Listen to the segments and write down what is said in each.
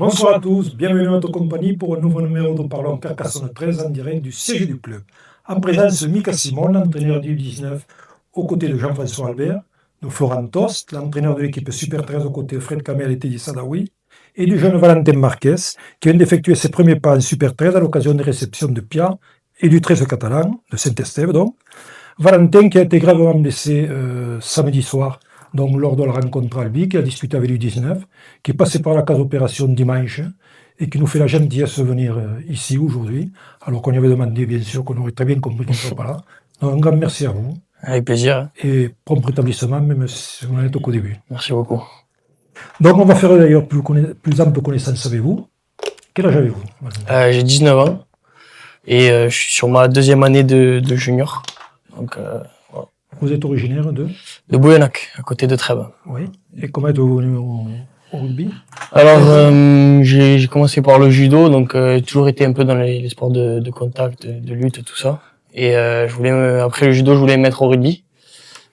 Bonsoir à tous, bienvenue à notre compagnie pour un nouveau numéro de Parlons Carcassonne 13 en direct du siège du club. En présence de Mika Simon, l'entraîneur du 19, aux côtés de Jean-François Albert, de Florent Tost, l'entraîneur de l'équipe Super 13 aux côtés de Fred Kamel et Teddy Sadawi, et du jeune Valentin Marquez, qui vient d'effectuer ses premiers pas en Super 13 à l'occasion des réceptions de Pia et du 13 catalan, de Saint-Estève donc. Valentin qui a été gravement blessé samedi soir, donc lors de la rencontre Albi, qui a disputé avec l'U19, qui est passé par la case opération dimanche et qui nous fait la gentillesse de venir ici aujourd'hui, alors qu'on lui avait demandé bien sûr qu'on aurait très bien compris qu'on ne serait pas là. Donc un grand merci à vous. Avec plaisir. Et prompt rétablissement, même si on en est au début. Merci beaucoup. Donc on va faire d'ailleurs plus ample connaissance avec vous. Quel âge avez-vous? J'ai 19 ans et je suis sur ma deuxième année de junior. Donc, voilà. Vous êtes originaire de Bouillonnac, à côté de Trèbes. Oui. Et comment êtes-vous venu au rugby? Alors, j'ai commencé par le judo, donc j'ai toujours été un peu dans les sports de contact, de lutte, tout ça. Et après le judo, je voulais me mettre au rugby.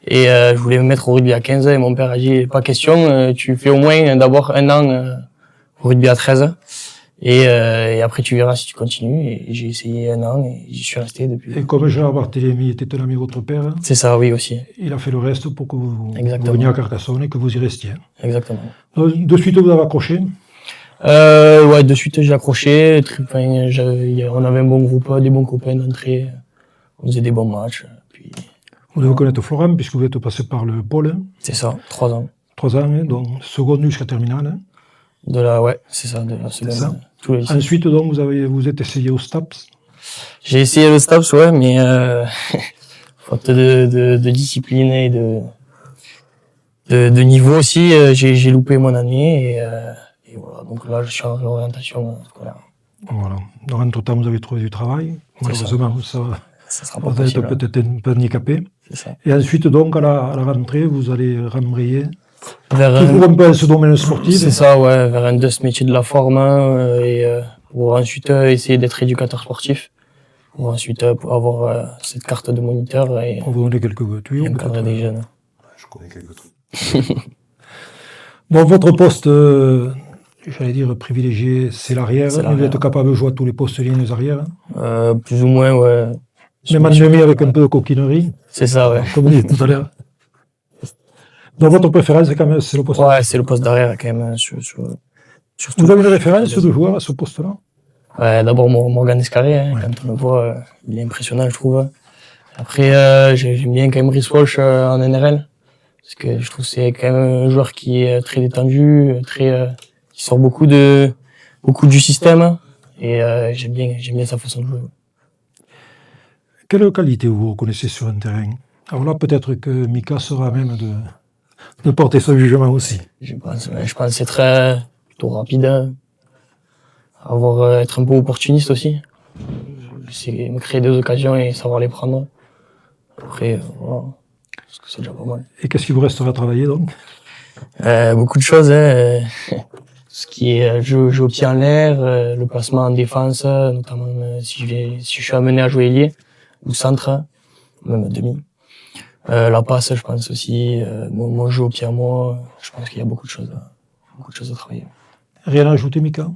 Et je voulais me mettre au rugby à 15 ans et mon père a dit, pas question, tu fais au moins d'abord un an au rugby à 13. Et après tu verras si tu continues. Et j'ai essayé un an et j'y suis resté depuis. Et comme Gérard Barthélémy était un ami de votre père, c'est ça, oui aussi. Il a fait le reste pour que vous veniez à Carcassonne et que vous y restiez. Exactement. Donc, de suite vous avez accroché? Ouais, de suite j'ai accroché. On avait un bon groupe, des bons copains d'entrée. On faisait des bons matchs. Puis... Vous devez connaître Florent puisque vous êtes passé par le pôle. Hein. C'est ça, 3 ans. 3 ans, hein, donc seconde jusqu'à terminale. Hein. Ouais, c'est ça, de la seconde. Tous les Ensuite, donc, vous êtes essayé au STAPS? J'ai essayé le STAPS, ouais, mais faute de discipline et de niveau aussi, j'ai loupé mon année et voilà. Donc là, je suis en réorientation scolaire. Voilà. Donc, entre-temps, vous avez trouvé du travail. Malheureusement, ça sera pas vous possible. êtes peut-être un peu handicapé. C'est ça. Et ensuite, donc, à la rentrée, vous allez rembrayer vers toujours un peu dans ce domaine sportif. C'est ça, ouais, vers un de ce métier de la forme pour ensuite essayer d'être éducateur sportif. Pour ensuite avoir cette carte de moniteur et on va vous donner quelques tuyaux. Encadrer des jeunes. Je connais quelques trucs. Bon, votre poste, j'allais dire privilégié, c'est l'arrière. Vous êtes capable de jouer à tous les postes lignes arrière? Plus ou moins, ouais. Même en demi avec un peu de coquinerie. C'est ça, ouais. Comme vous dites tout à l'heure. Donc votre préférence, c'est quand même le poste. Ouais, c'est le poste d'arrière quand même. Vous avez une référence de joueur à ce poste-là? Ouais, d'abord Morgan Escarré, hein, ouais. Quand on le voit, il est impressionnant, je trouve. Après, j'aime bien quand même Rhys Walsh en NRL, parce que je trouve que c'est quand même un joueur qui est très détendu, qui sort beaucoup du système, et j'aime bien sa façon de jouer. Quelle qualité vous reconnaissez sur un terrain? Alors là, peut-être que Mika sera à même de porter son jugement aussi. Je pense que c'est plutôt rapide. Être un peu opportuniste aussi. C'est me créer des occasions et savoir les prendre. Après, voilà. Parce que c'est déjà pas mal. Et qu'est-ce qu'il vous restera à travailler donc? Beaucoup de choses, hein. Ce qui est jouer au pied en l'air, le placement en défense, notamment si je suis amené à jouer ailier ou centre, même demi. La passe, je pense aussi. Mon jeu au pied à moi, je pense qu'il y a beaucoup de choses à travailler. Rien à ajouter, Mika?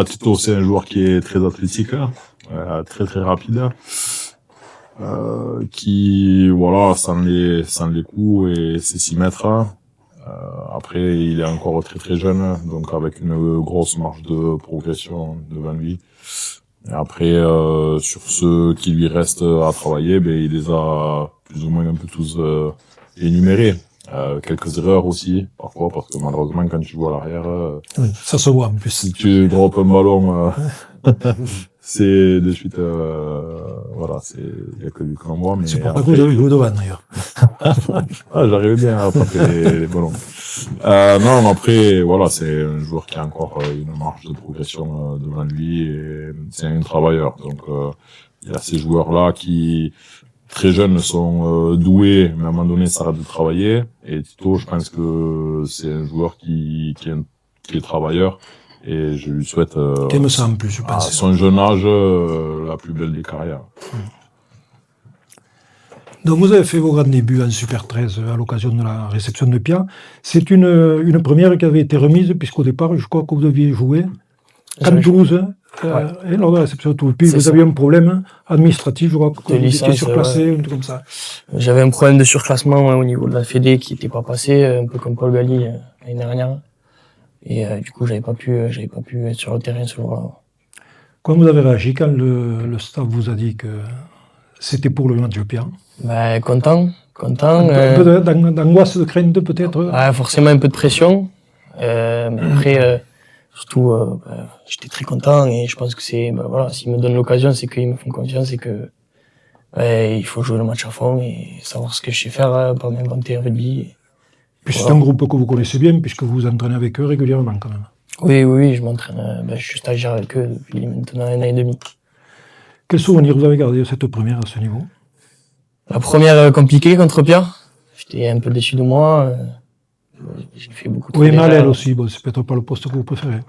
Tito, c'est un joueur qui est très athlétique, très très rapide, qui voilà sans les coups et ses 6 mètres. Après, il est encore très très jeune, donc avec une grosse marge de progression devant lui. Et après, sur ceux qui lui restent à travailler, il les a plus ou moins un peu tous énumérés. Quelques erreurs aussi, parfois, parce que malheureusement, quand tu joues à l'arrière, oui, ça se voit en plus. Si tu droppes un ballon, c'est de suite, voilà, il y a que lui qu'on voit. C'est pour ça que vous avez joué devant d'ailleurs. J'arrivais bien à attraper les ballons. Non, après, voilà, c'est un joueur qui a encore une marge de progression devant lui et c'est un travailleur. Donc, il y a ces joueurs-là qui, très jeunes, sont doués, mais à un moment donné, ça arrête de travailler. Et Tito, je pense que c'est un joueur qui est travailleur. Et je lui souhaite, qu'elle me semble plus, je pense. À son jeune âge, la plus belle des carrières. Donc vous avez fait vos grands débuts en Super 13 à l'occasion de la réception de Pia. C'est une première qui avait été remise, puisqu'au départ, je crois que vous deviez jouer à Toulouse, et lors de la réception de Toulouse. Puis vous aviez un problème administratif, je crois, que vous étiez surclassé, un truc comme ça. J'avais un problème de surclassement au niveau de la Fédé qui n'était pas passé, un peu comme Paul Galli l'année dernière. Et du coup, j'avais pas pu être sur le terrain ce jour-là. Comment vous avez réagi quand le staff vous a dit que c'était pour le match de Pia? Content. Un peu d'angoisse, de crainte peut-être? Ouais, forcément un peu de pression. Mais après, surtout, j'étais très content et je pense que voilà, s'ils me donnent l'occasion, c'est qu'ils me font confiance et que il faut jouer le match à fond et savoir ce que je sais faire, pas m'inventer un rugby. Puis c'est un groupe que vous connaissez bien, puisque vous vous entraînez avec eux régulièrement quand même. Oui, je m'entraîne. Je suis stagiaire avec eux depuis maintenant 1 an et demi. Quel souvenir vous avez gardé de cette première à ce niveau? La première compliquée contre Pia. J'étais un peu déçu de moi. J'ai fait beaucoup de mais à l'aile aussi, bon, c'est peut-être pas le poste que vous préférez.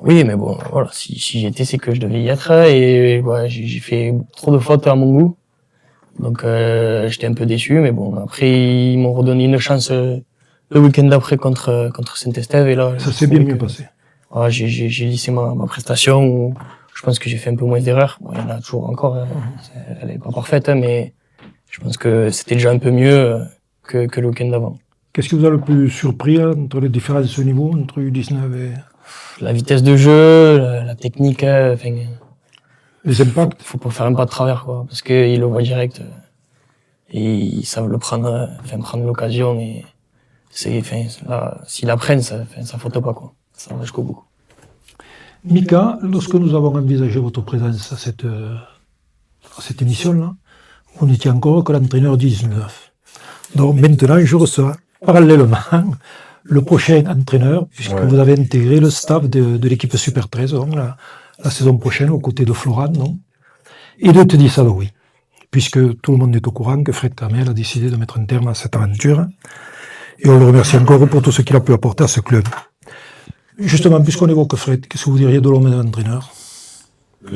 Oui, mais bon, voilà, si j'y étais, c'est que je devais y être. Et ouais, j'ai fait trop de fautes à mon goût. Donc j'étais un peu déçu, mais bon, après ils m'ont redonné une chance le week-end d'après contre Saint-Estève et là ça s'est bien mieux passé. Voilà, j'ai lissé ma prestation où je pense que j'ai fait un peu moins d'erreurs. Bon, il y en a toujours encore, elle est pas parfaite, mais je pense que c'était déjà un peu mieux que le week-end d'avant. Qu'est-ce qui vous a le plus surpris entre les différences de ce niveau, entre U19 et... La vitesse de jeu, la technique, les impacts? Faut pas faire un pas de travers, quoi, parce qu'ils le voient direct et ils savent le prendre, prendre l'occasion et là, s'ils la prennent, ça faute pas, quoi. Ça va jusqu'au bout. Mika, lorsque nous avons envisagé votre présence à cette émission-là, vous n'étiez encore que l'entraîneur 19. Donc maintenant, je reçois parallèlement le prochain entraîneur, puisque vous avez intégré le staff de l'équipe Super 13, donc la saison prochaine, aux côtés de Florent, non? Et de Teddy Saloui, puisque tout le monde est au courant que Fred Camel a décidé de mettre un terme à cette aventure. Et on le remercie encore pour tout ce qu'il a pu apporter à ce club. Justement, puisqu'on évoque Fred, qu'est-ce que vous diriez de l'homme d'un entraîneur?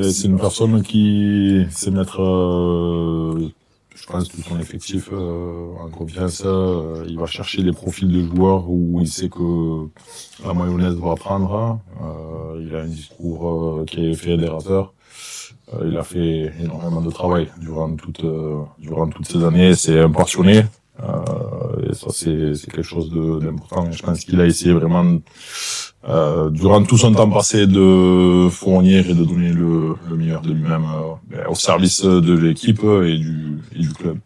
C'est une personne qui sait mettre, je pense, tout son effectif en confiance. Il va chercher les profils de joueurs où il sait que la mayonnaise va prendre. Il a un discours qui est fédérateur. Il a fait énormément de travail durant toutes ces années. C'est un passionné. Et ça, c'est quelque chose d'important. Je pense qu'il a essayé vraiment, durant tout son temps passé, de fournir et de donner le meilleur de lui-même au service de l'équipe et du club.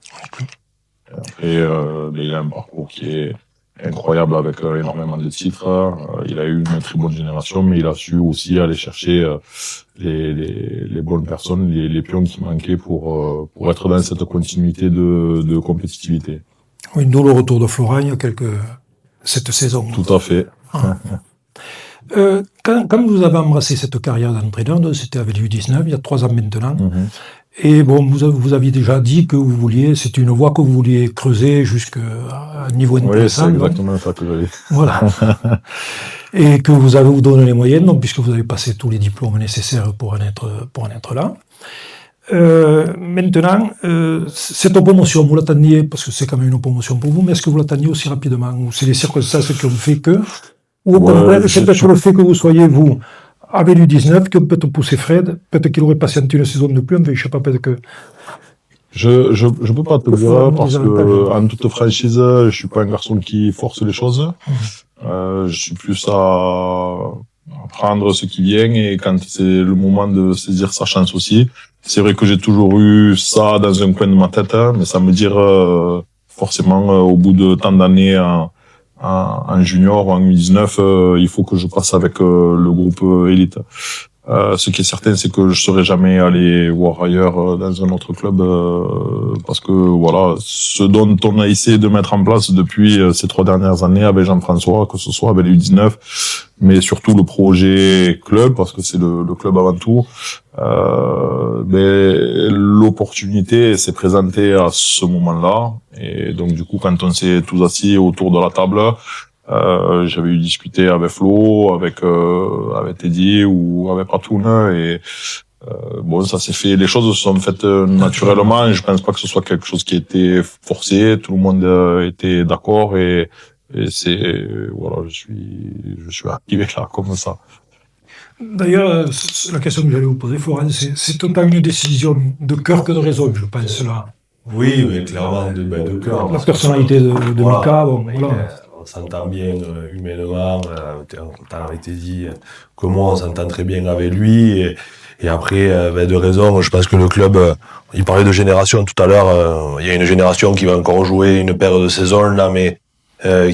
Et il a un parcours qui est incroyable avec énormément de titres. Il a eu une très bonne génération, mais il a su aussi aller chercher les bonnes personnes, les pions qui manquaient pour être dans cette continuité de compétitivité. Oui, d'où le retour de Florent il y a cette saison. Tout à fait. Quand vous avez embrassé cette carrière d'entraîneur, c'était avec l'U19, il y a 3 ans maintenant, et bon, vous aviez déjà dit que vous vouliez, c'était une voie que vous vouliez creuser jusqu'à un niveau intéressant. Oui, c'est exactement ça que j'avais. Voilà. Et que vous avez vous donné les moyens, donc, puisque vous avez passé tous les diplômes nécessaires pour en être là. Maintenant, cette promotion, vous l'attendiez, parce que c'est quand même une promotion pour vous, mais est-ce que vous l'attendiez aussi rapidement, ou c'est les circonstances qui ont fait que, ou au contraire, c'est peut-être le fait que vous soyez, vous, avec l'U19, qui ont peut-être poussé Fred, peut-être qu'il aurait patienté une saison de plus, mais je sais pas, peut-être que... Je peux pas te le dire, parce que, en toute franchise, je suis pas un garçon qui force les choses. Je suis plus à prendre ce qui vient, et quand c'est le moment de saisir sa chance aussi. C'est vrai que j'ai toujours eu ça dans un coin de ma tête, mais ça me dire forcément au bout de tant d'années en junior ou en U19, il faut que je passe avec le groupe élite. Ce qui est certain, c'est que je serai jamais allé voir ailleurs dans un autre club, parce que voilà, ce dont on a essayé de mettre en place depuis ces 3 dernières années avec Jean-François, que ce soit avec les U19, mais surtout le projet club, parce que c'est le club avant tout. Mais l'opportunité s'est présentée à ce moment-là, et donc du coup, quand on s'est tous assis autour de la table, j'avais eu discuté avec Flo, avec Teddy ou avec Pratoun, et Bon, ça s'est fait, les choses se sont faites naturellement, et je pense pas que ce soit quelque chose qui a été forcé. Tout le monde était d'accord, et c'est, voilà, je suis arrivé là comme ça. D'ailleurs, la question que j'allais vous poser, Florent, c'est autant une décision de cœur que de raison, je pense, là. Oui, mais clairement de cœur. La personnalité de Voilà. Mika, bon, voilà. On s'entend bien humainement, t'as été dit que moi on s'entend très bien avec lui, et après de raison, je pense que le club, il parlait de génération tout à l'heure, il y a une génération qui va encore jouer une paire de saisons là, mais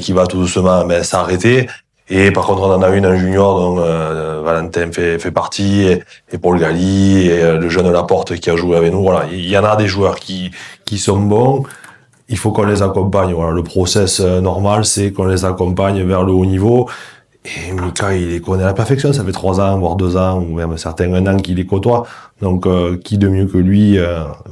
qui va tout doucement s'arrêter. Et par contre, on en a une en junior dont Valentin fait partie, et Paul Galli, et le jeune Laporte qui a joué avec nous. Voilà, il y en a des joueurs qui sont bons. Il faut qu'on les accompagne. Voilà, le process normal, c'est qu'on les accompagne vers le haut niveau. Et Mika, il les connaît à la perfection. Ça fait 3 ans, voire 2 ans, ou même certains 1 an qu'il les côtoie. Donc, qui de mieux que lui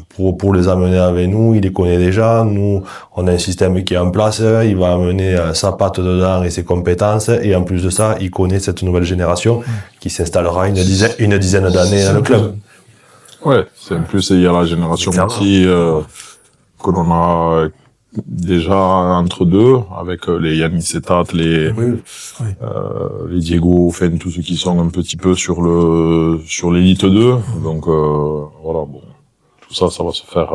pour les amener avec nous? Il les connaît déjà. Nous, on a un système qui est en place. Il va amener sa patte dedans et ses compétences. Et en plus de ça, il connaît cette nouvelle génération qui s'installera une dizaine d'années dans le club. Ouais, c'est en plus, il y a la génération aussi que l'on a déjà entre deux, avec les Yannis Setat, les Diego, enfin, tous ceux qui sont un petit peu sur l'élite 2. Donc voilà, bon, tout ça, ça va se faire.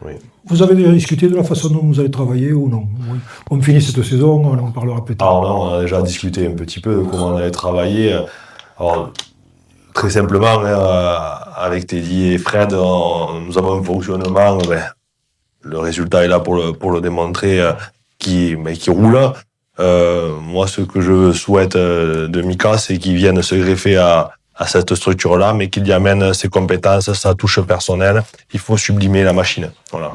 Oui. Vous avez déjà discuté de la façon dont vous allez travailler ou non? Oui. On finit cette saison, on en parlera plus tard. Alors là, on a déjà discuté un petit peu de comment on allait travailler. Alors, très simplement, avec Teddy et Fred, nous avons un fonctionnement, le résultat est là pour le démontrer, qui roule. Moi, ce que je souhaite de Mika, c'est qu'il vienne se greffer à cette structure-là, mais qu'il y amène ses compétences, sa touche personnelle. Il faut sublimer la machine. Voilà.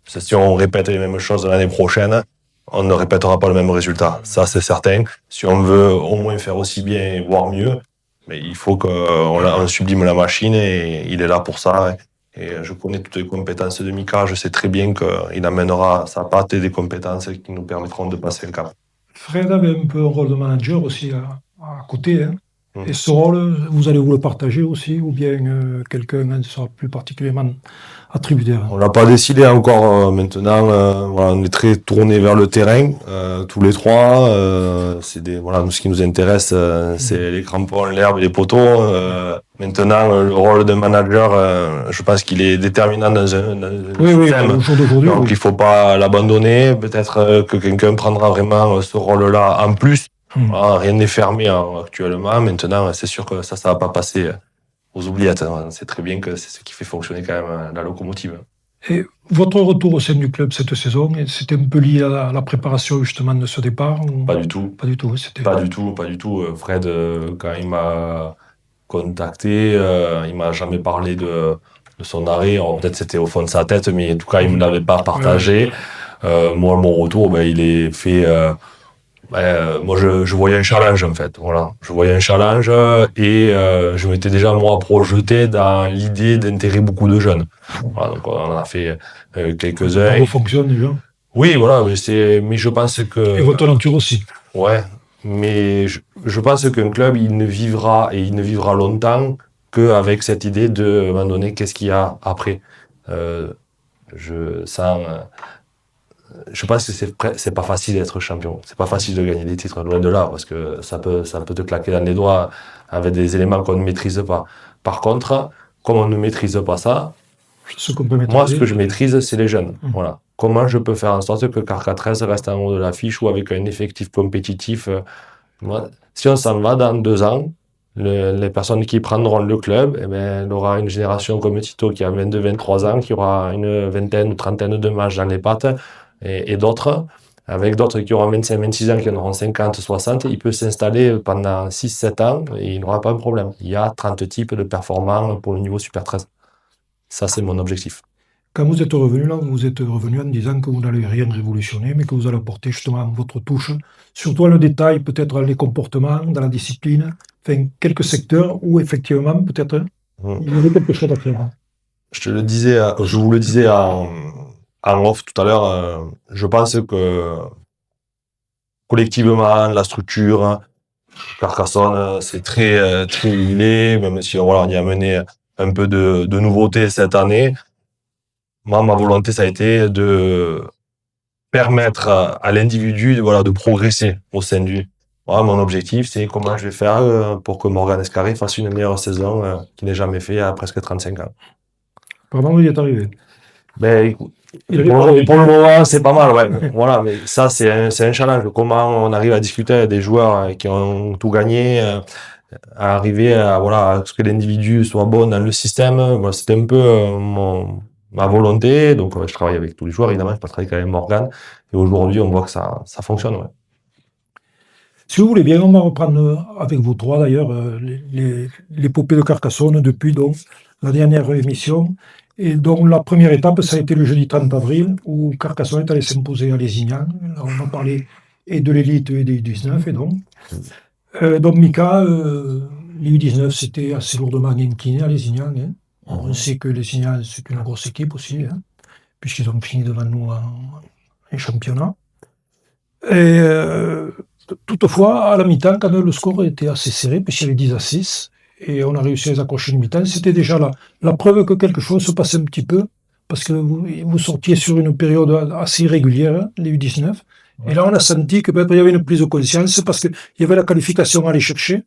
Si on répète les mêmes choses l'année prochaine, on ne répétera pas le même résultat. Ça, c'est certain. Si on veut au moins faire aussi bien, voire mieux, mais il faut qu'on sublime la machine, et il est là pour ça. Et je connais toutes les compétences de Mika. Je sais très bien qu'il amènera sa patte et des compétences qui nous permettront de passer un cap. Fred avait un peu un rôle de manager aussi à côté. Hein. Et ce rôle, vous allez vous le partager aussi, ou bien quelqu'un sera plus particulièrement attributaire? On l'a pas décidé encore maintenant. Voilà, on est très tourné vers le terrain, tous les trois. Voilà, ce qui nous intéresse, c'est les crampons, l'herbe et les poteaux. Maintenant, le rôle de manager, je pense qu'il est déterminant dans un système. Au jour d'aujourd'hui. Donc, il faut pas l'abandonner. Peut-être que quelqu'un prendra vraiment ce rôle-là en plus. Voilà, rien n'est fermé actuellement. Maintenant, c'est sûr que ça va pas passer aux oubliettes. C'est très bien que c'est ce qui fait fonctionner quand même la locomotive. Et votre retour au sein du club cette saison, c'était un peu lié à la préparation justement de ce départ ou... Pas du tout. Pas du tout. Pas du tout. Fred, quand il m'a contacté, il m'a jamais parlé de son arrêt. Alors, peut-être c'était au fond de sa tête, mais en tout cas, il me l'avait pas partagé. Moi, mon retour, il est fait. Moi, je voyais un challenge, en fait. Voilà. Je voyais un challenge, et je m'étais déjà, moi, projeté dans l'idée d'intégrer beaucoup de jeunes. Voilà, donc, on en a fait quelques-uns. Ça fonctionne déjà. Oui, voilà, mais je pense que... Et votre aventure aussi. Ouais, mais je pense qu'un club, il ne vivra longtemps qu'avec cette idée de, à un moment donné, qu'est-ce qu'il y a après. Je pense que c'est pas facile d'être champion. C'est pas facile de gagner des titres, loin de là, parce que ça peut te claquer dans les doigts avec des éléments qu'on ne maîtrise pas. Par contre, comme on ne maîtrise pas ça, moi, ce que je maîtrise, c'est les jeunes. Voilà. Comment je peux faire en sorte que Carca 13 reste en haut de l'affiche, ou avec un effectif compétitif. Si on s'en va dans 2 ans, les personnes qui prendront le club, il aura une génération comme Tito qui a 22-23 ans, qui aura une vingtaine ou trentaine de matchs dans les pattes, et d'autres, avec d'autres qui auront 25-26 ans, qui en auront 50-60, il peut s'installer pendant 6-7 ans et il n'aura pas de problème. Il y a 30 types de performants pour le niveau Super 13. Ça, c'est mon objectif. Quand vous êtes revenu là, vous êtes revenu en disant que vous n'allez rien révolutionner, mais que vous allez apporter justement votre touche, surtout dans le détail, peut-être dans les comportements, dans la discipline, enfin quelques secteurs où effectivement peut-être il y avait quelque chose à faire. Je vous le disais en off tout à l'heure, je pense que collectivement, la structure, Carcassonne, c'est très huilé, même si voilà, on y a amené un peu de nouveauté cette année. Moi, ma volonté, ça a été de permettre à l'individu de progresser au sein du. Voilà, mon objectif, c'est comment je vais faire pour que Morgan Escarré fasse une meilleure saison qu'il n'ait jamais fait à presque 35 ans. Pardon, il est arrivé. Ben, écoute, Il avait pour parlé. le moment, c'est pas mal, ouais. Voilà, mais ça, c'est un challenge. Comment on arrive à discuter avec des joueurs qui ont tout gagné, à arriver à ce que l'individu soit bon dans le système. Voilà, c'était un peu ma volonté. Donc, je travaille avec tous les joueurs, évidemment. Je pas travailler avec Morgan. Et aujourd'hui, on voit que ça fonctionne, ouais. Si vous voulez bien, on va reprendre avec vous trois d'ailleurs l'épopée de Carcassonne depuis donc la dernière émission. Et donc la première étape, ça a été le jeudi 30 avril où Carcassonne est allé s'imposer à Lézignan. Là, on va parler et de l'élite et des U19 et donc Mika, les U19 c'était assez lourdement incliné à Lézignan. Hein. On sait que Lézignan c'est une grosse équipe aussi, hein, puisqu'ils ont fini devant nous en championnat. Et toutefois, à la mi-temps, quand le score était assez serré, puisqu'il y avait 10-6, et on a réussi à les accrocher une mi-temps, c'était déjà la preuve que quelque chose se passait un petit peu, parce que vous sortiez sur une période assez irrégulière, hein, les U19, ouais. Et là on a senti que peut-être il y avait une prise de conscience, parce qu'il y avait la qualification à aller chercher.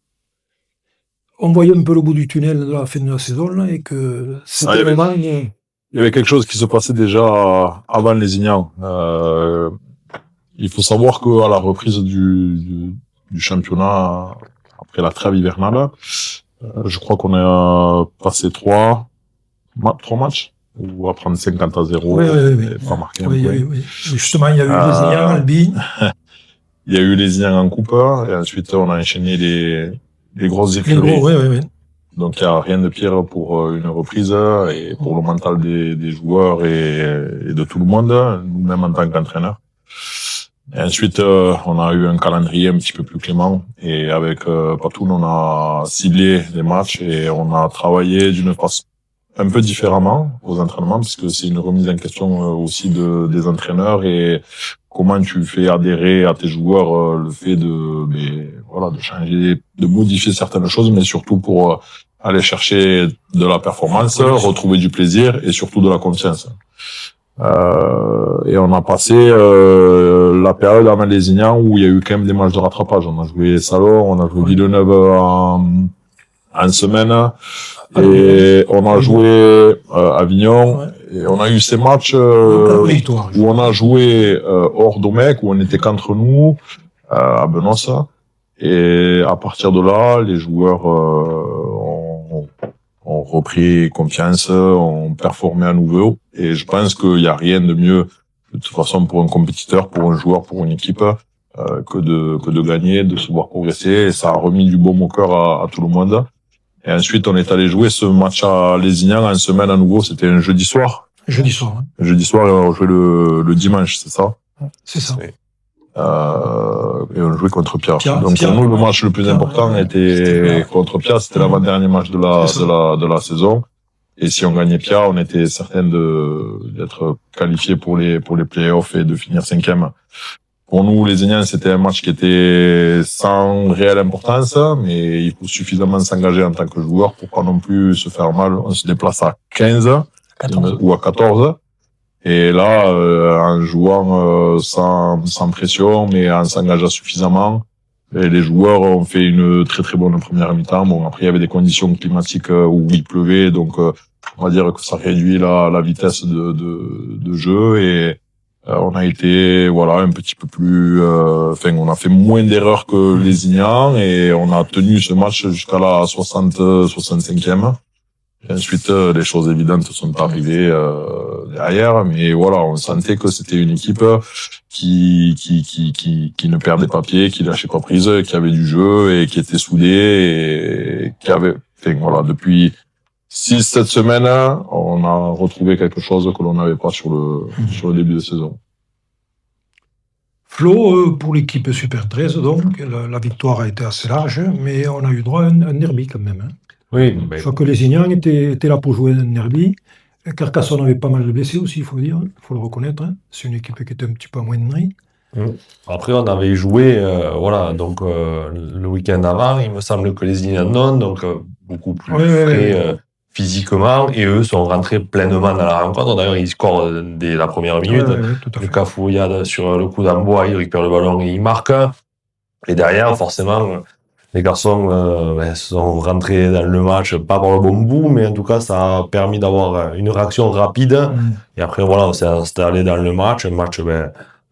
On voyait un peu le bout du tunnel de la fin de la saison, là, et que c'était vraiment... Il y avait quelque chose qui se passait déjà avant Lézignan. Il faut savoir qu'à la reprise du championnat, après la trêve hivernale, je crois qu'on a passé 3 matchs, ou à prendre 50-0, oui. et pas marqué un point. Oui. Justement, il y a eu Lézignan, Albi. Il y a eu Lézignan en coupe, et ensuite on a enchaîné les grosses écuries. Oui. Donc il n'y a rien de pire pour une reprise et pour le mental des joueurs et de tout le monde, nous-mêmes en tant qu'entraîneurs. Et ensuite, on a eu un calendrier un petit peu plus clément et avec Patoun, on a ciblé les matchs et on a travaillé d'une façon un peu différemment aux entraînements parce que c'est une remise en question aussi des entraîneurs et comment tu fais adhérer à tes joueurs le fait de changer, de modifier certaines choses, mais surtout pour aller chercher de la performance, retrouver du plaisir et surtout de la confiance. Et on a passé la période avant Lézignan où il y a eu quand même des matchs de rattrapage. On a joué Salon, on a joué Villeneuve en semaine et on a joué Avignon. Et on a eu ces matchs où on a joué hors Domecq, où on était qu'entre nous à Benoît. Et à partir de là, les joueurs ont repris confiance, ont performé à nouveau. Et je pense qu'il n'y a rien de mieux, de toute façon, pour un compétiteur, pour un joueur, pour une équipe, que de gagner, de se voir progresser. Et ça a remis du baume au cœur à tout le monde. Et ensuite, on est allé jouer ce match à Lézignan en semaine à nouveau. C'était un jeudi soir. Jeudi soir, hein. Jeudi soir, et on jouait le dimanche, c'est ça? C'est ça. Et on jouait contre Pierre. Donc pour nous, le match le plus important était contre Pierre. C'était l'avant-dernier match de la saison. Et si on gagnait Pierre, on était certain d'être qualifié pour les playoffs et de finir 5e. Pour nous, les Lézignans, c'était un match qui était sans réelle importance, mais il faut suffisamment s'engager en tant que joueur pour pas non plus se faire mal. On se déplace à 15 ou à 14. Et là, en jouant sans pression, mais en s'engageant suffisamment, et les joueurs ont fait une très très bonne première mi-temps. Bon, après il y avait des conditions climatiques où il pleuvait, donc on va dire que ça réduit la vitesse de jeu et on a été un petit peu plus, on a fait moins d'erreurs que les Lézignan et on a tenu ce match jusqu'à la 65e. Et ensuite, les choses évidentes sont arrivées derrière, mais voilà, on sentait que c'était une équipe qui ne perdait pas pied, qui lâchait pas prise, qui avait du jeu et qui était soudée et qui avait, depuis 6-7 semaines, on a retrouvé quelque chose que l'on n'avait pas sur le début de saison. Flo, pour l'équipe Super 13, donc, la victoire a été assez large, mais on a eu droit à un derby quand même, hein. Oui. Je crois que les Lézignans étaient là pour jouer un derby. Carcassonne avait pas mal de blessés aussi, il faut dire, il faut le reconnaître, hein. C'est une équipe qui était un petit peu amoindrie. Après, on avait joué, donc le week-end avant, il me semble que les Indians, donc beaucoup plus frais physiquement, et eux sont rentrés pleinement dans la rencontre. D'ailleurs, ils scorent dès la première minute. Tout à fait. Le Cafouillade sur le coup d'envoi, il récupère le ballon et il marque. Et derrière, forcément, les garçons sont rentrés dans le match, pas par le bon bout, mais en tout cas, ça a permis d'avoir une réaction rapide. Et après, voilà, on s'est installé dans le match. Un match,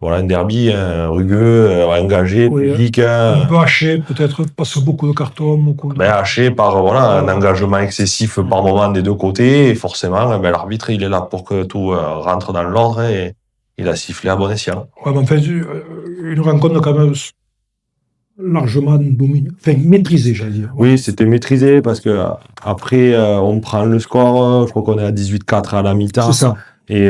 un derby, rugueux, engagé, public. Un peu haché, peut-être, parce que beaucoup de cartons, haché par un engagement excessif par moment des deux côtés. Et forcément, l'arbitre, il est là pour que tout rentre dans l'ordre et il a sifflé à bon escient. Ouais, mais enfin, une rencontre quand même largement maîtrisée, j'allais dire. Oui, c'était maîtrisé parce que après, on prend le score. Je crois qu'on est à 18-4 à la mi-temps. C'est ça. Et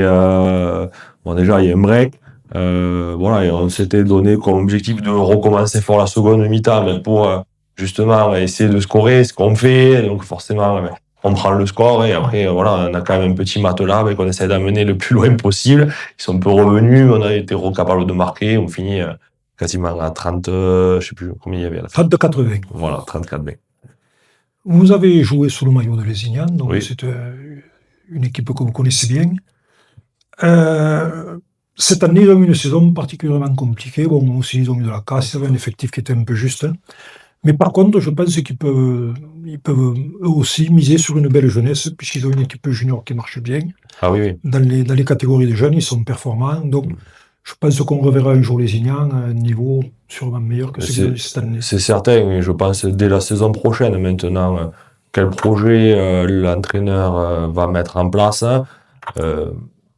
déjà, il y a un break. Et on s'était donné comme objectif de recommencer fort la seconde mi-temps, mais pour justement essayer de scorer, ce qu'on fait. Donc forcément, on prend le score et après, on a quand même un petit matelas qu'on essaie d'amener le plus loin possible. Ils sont un peu revenus, on a été capables de marquer. On finit quasiment à 30, je sais plus combien il y avait à la fin. 30-80. Voilà, 34-20. Vous avez joué sous le maillot de Lézignan, donc c'est une équipe que vous connaissez bien. Cette année, ils ont eu une saison particulièrement compliquée. Bon, aussi, ils ont eu de la casse, ils avaient un effectif qui était un peu juste. Mais par contre, je pense qu'ils peuvent eux aussi miser sur une belle jeunesse, puisqu'ils ont une équipe junior qui marche bien. Ah oui. Dans les catégories de jeunes, ils sont performants. Donc, je pense qu'on reverra un jour Lézignan à un niveau sûrement meilleur que ce qu'ils ont eu cette année. C'est certain, mais je pense dès la saison prochaine maintenant, quel projet l'entraîneur va mettre en place.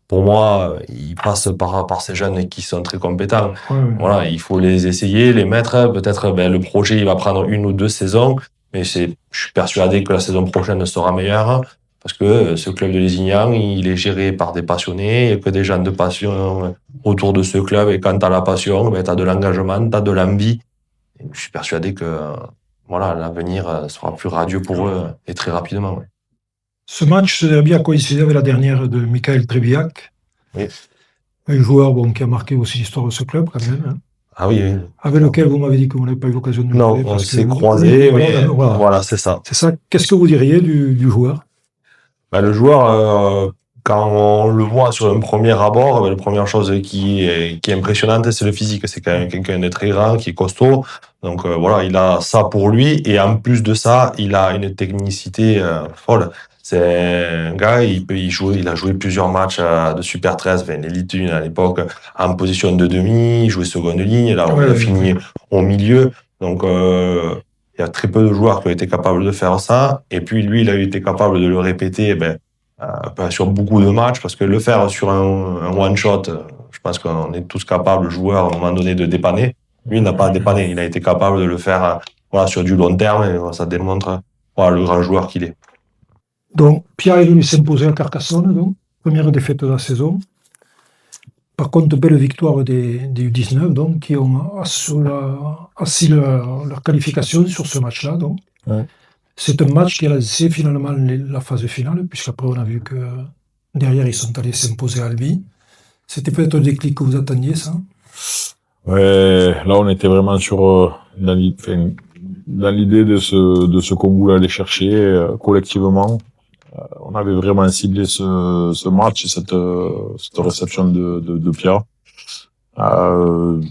Pour moi, il passe par ces jeunes qui sont très compétents. Voilà, il faut les essayer, les mettre. Peut-être le projet, il va prendre 1 ou 2 saisons, mais je suis persuadé que la saison prochaine sera meilleure parce que ce club de Lézignan, il est géré par des passionnés, il y a que des gens de passion autour de ce club. Et quand tu as la passion, tu as de l'engagement, tu as de l'envie. Je suis persuadé que l'avenir sera plus radieux pour eux et très rapidement. Ce match, ce derby a coïncidé avec la dernière de Michael Trébiac. Oui. Un joueur qui a marqué aussi l'histoire de ce club, quand même. Hein. Ah oui. Avec lequel vous m'avez dit que vous n'avez pas eu l'occasion de jouer. Non, on s'est croisés, mais voilà, c'est ça. C'est ça. Qu'est-ce que vous diriez du joueur ? Le joueur, quand on le voit sur un premier abord, la première chose qui est impressionnante, c'est le physique. C'est quand même quelqu'un de très grand, qui est costaud. Donc il a ça pour lui. Et en plus de ça, il a une technicité folle. C'est un gars, il a joué plusieurs matchs de Super 13, l'élite 1 à l'époque, en position de demi, il jouait seconde ligne, là il a fini au milieu. Donc il y a très peu de joueurs qui ont été capables de faire ça. Et puis lui, il a été capable de le répéter sur beaucoup de matchs, parce que le faire sur un one-shot, je pense qu'on est tous capables, joueurs, à un moment donné, de dépanner. Lui, il n'a pas dépanné, il a été capable de le faire sur du long terme, et ça démontre le grand joueur qu'il est. Donc, Pierre est venu s'imposer à Carcassonne, donc, première défaite de la saison. Par contre, belle victoire des U19, donc, qui ont assis leur qualification sur ce match-là. Donc. Ouais. C'est un match qui a lancé finalement la phase finale, puisqu'après on a vu que derrière ils sont allés s'imposer à Albi. C'était peut-être un déclic que vous attendiez, ça ? Ouais, là on était vraiment dans l'idée de ce qu'on voulait aller chercher collectivement. On avait vraiment ciblé ce match et cette réception de Pierre.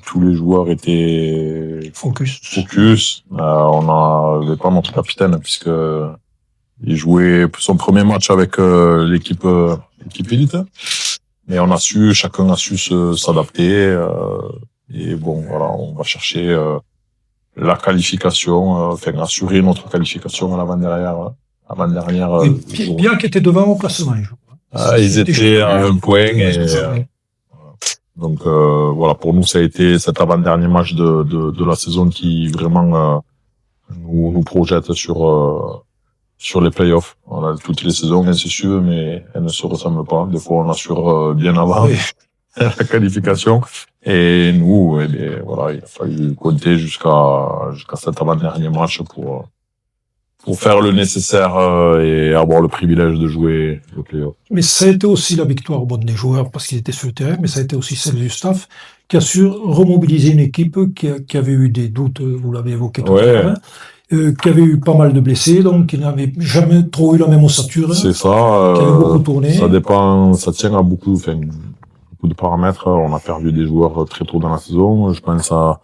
Tous les joueurs étaient focus. On avait pas notre capitaine puisque il jouait son premier match avec l'équipe élite. Mais chacun a su s'adapter. Et bon, voilà, on va chercher la qualification, assurer notre qualification à l'avant-dernière. Bien qui était devant au classement, je crois. Ils étaient à 1 point. Donc pour nous, ça a été cet avant-dernier match de la saison qui vraiment nous projette sur les playoffs. On a toutes les saisons, c'est sûr, mais elles ne se ressemblent pas. Des fois, on assure bien avant la qualification. Et nous, il a fallu compter jusqu'à cet avant-dernier match pour pour faire le nécessaire et avoir le privilège de jouer le play-off. Mais ça a été aussi la victoire des joueurs parce qu'ils étaient sur le terrain, mais ça a été aussi celle du staff qui a su remobiliser une équipe qui avait eu des doutes, vous l'avez évoqué tout à l'heure, qui avait eu pas mal de blessés, donc qui n'avait jamais trop eu la même ossature. C'est ça. Qui avait beaucoup tourné. Ça dépend, ça tient à beaucoup de paramètres. On a perdu des joueurs très tôt dans la saison. Je pense à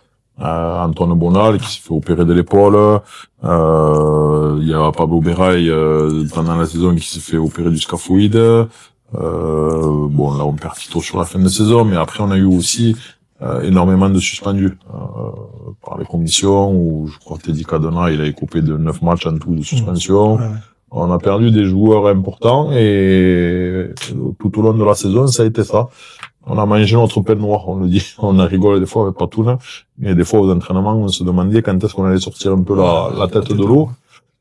Antoine Bonal qui s'est fait opérer de l'épaule. Il y a Pablo Berail pendant la saison qui s'est fait opérer du scaphoïde. Bon, là on perd Tito sur la fin de saison, mais après on a eu aussi énormément de suspendus par les commissions, où je crois que Teddy Cadena il a écopé de 9 matchs en tout de suspension. Ouais. On a perdu des joueurs importants et tout au long de la saison ça a été ça. On a mangé notre pain noir, on le dit. On a rigolé des fois avec Patoun, mais des fois aux entraînements on se demandait quand est-ce qu'on allait sortir un peu la tête de l'eau.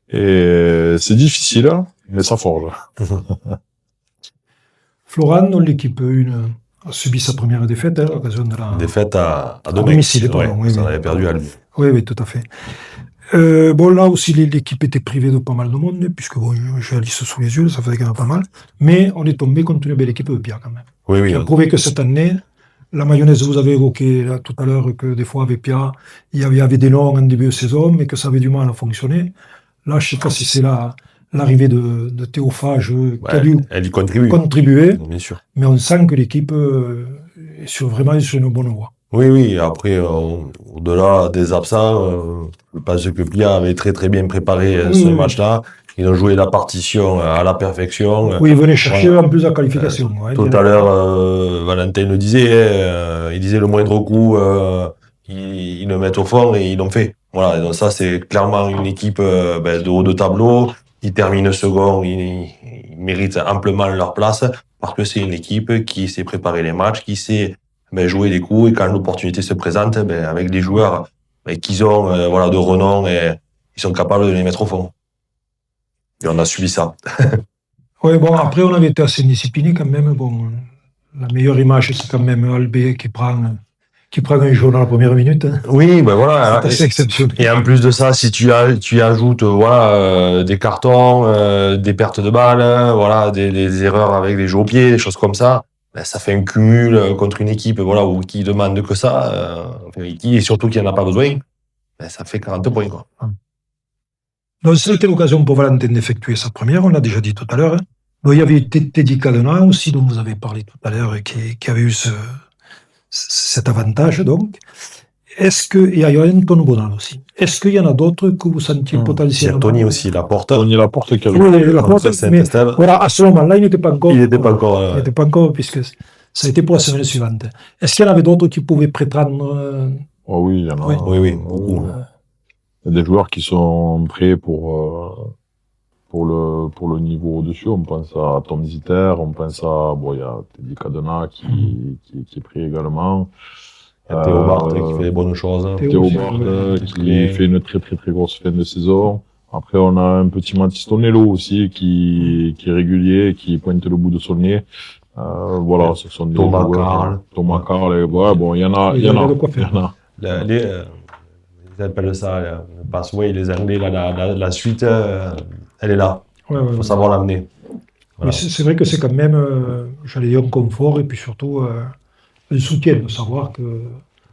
Et c'est difficile, mais ça forge. Florent, dont l'équipe 1 a subi sa première défaite à l'occasion de la... Défaite à domicile, ouais, pardon, oui, ça oui. avait perdu à lui. Oui, tout à fait. Bon, là aussi, l'équipe était privée de pas mal de monde, puisque bon, j'ai la liste sous les yeux, ça faisait quand même pas mal. Mais on est tombé contre une belle équipe de Pia, quand même. Oui. Qui a prouvé que cette année, la mayonnaise, vous avez évoqué là, tout à l'heure que des fois avec Pia, il y avait des noms en début de saison, mais que ça avait du mal à fonctionner. Là, je sais pas si c'est l'arrivée de Théophage qui a dû elle y contribue. contribuer, Bien sûr. mais on sent que l'équipe est vraiment sur une bonne voie. Oui. Après, au-delà des absents, je pense que Pia avait très très bien préparé ce match-là. Ils ont joué la partition à la perfection. Oui, ils venaient chercher en plus la qualification. Tout à l'heure, Valentin le disait, il disait le moindre coup, ils le mettent au fond et ils l'ont fait. Voilà, et donc ça c'est clairement une équipe de haut de tableau. Ils terminent second, ils méritent amplement leur place parce que c'est une équipe qui sait préparer les matchs, qui sait jouer des coups et quand l'opportunité se présente, avec des joueurs qu'ils ont de renom, et ils sont capables de les mettre au fond. Et on a subi ça. Oui, bon, après, on avait été assez discipliné quand même. Bon, la meilleure image, c'est quand même Albé qui prend un jaune dans la première minute. Hein. Oui, voilà. C'est assez exceptionnel. Et en plus de ça, si tu y ajoutes, des cartons, des pertes de balles, des erreurs avec des jeux au pied, des choses comme ça, ça fait un cumul contre une équipe, qui demande que ça, et surtout qui en a pas besoin, ça fait 40 points, quoi. Donc, c'était l'occasion pour Valentin d'effectuer sa première, on l'a déjà dit tout à l'heure. Hein. Donc, il y avait Teddy Cadena aussi, dont vous avez parlé tout à l'heure, qui avait eu cet avantage, donc. Est-ce que, et il y a Antoine Bonal aussi. Est-ce qu'il y en a d'autres que vous sentiez potentiellement? Tony aussi, Laporte. Tony Laporte qui a Oui, Laporte, mais voilà, à ce moment-là, il n'était pas encore. Il n'était pas encore. Puisque ça a été pour la semaine suivante. Est-ce qu'il y en avait d'autres qui pouvaient prétendre Oh oui, il y en a. Oui, beaucoup. Il y a des joueurs qui sont prêts pour le niveau au-dessus. On pense à Tom Zitter, on pense il y a Teddy Cadena qui est prêt également. Théo Barthes qui fait des bonnes choses. Théo Barthes qui fait une très très très grosse fin de saison. Après, on a un petit Mathis Tonello aussi qui est régulier, qui pointe le bout de son nez. Voilà, ce sont des Thomas joueurs. Carl. Thomas Carl, il y en a. Ils appellent ça le passway, les Anglais, la suite, elle est là. Ouais, Faut savoir l'amener. Voilà. Mais c'est vrai que c'est quand même, j'allais dire, un confort et puis surtout un soutien de savoir que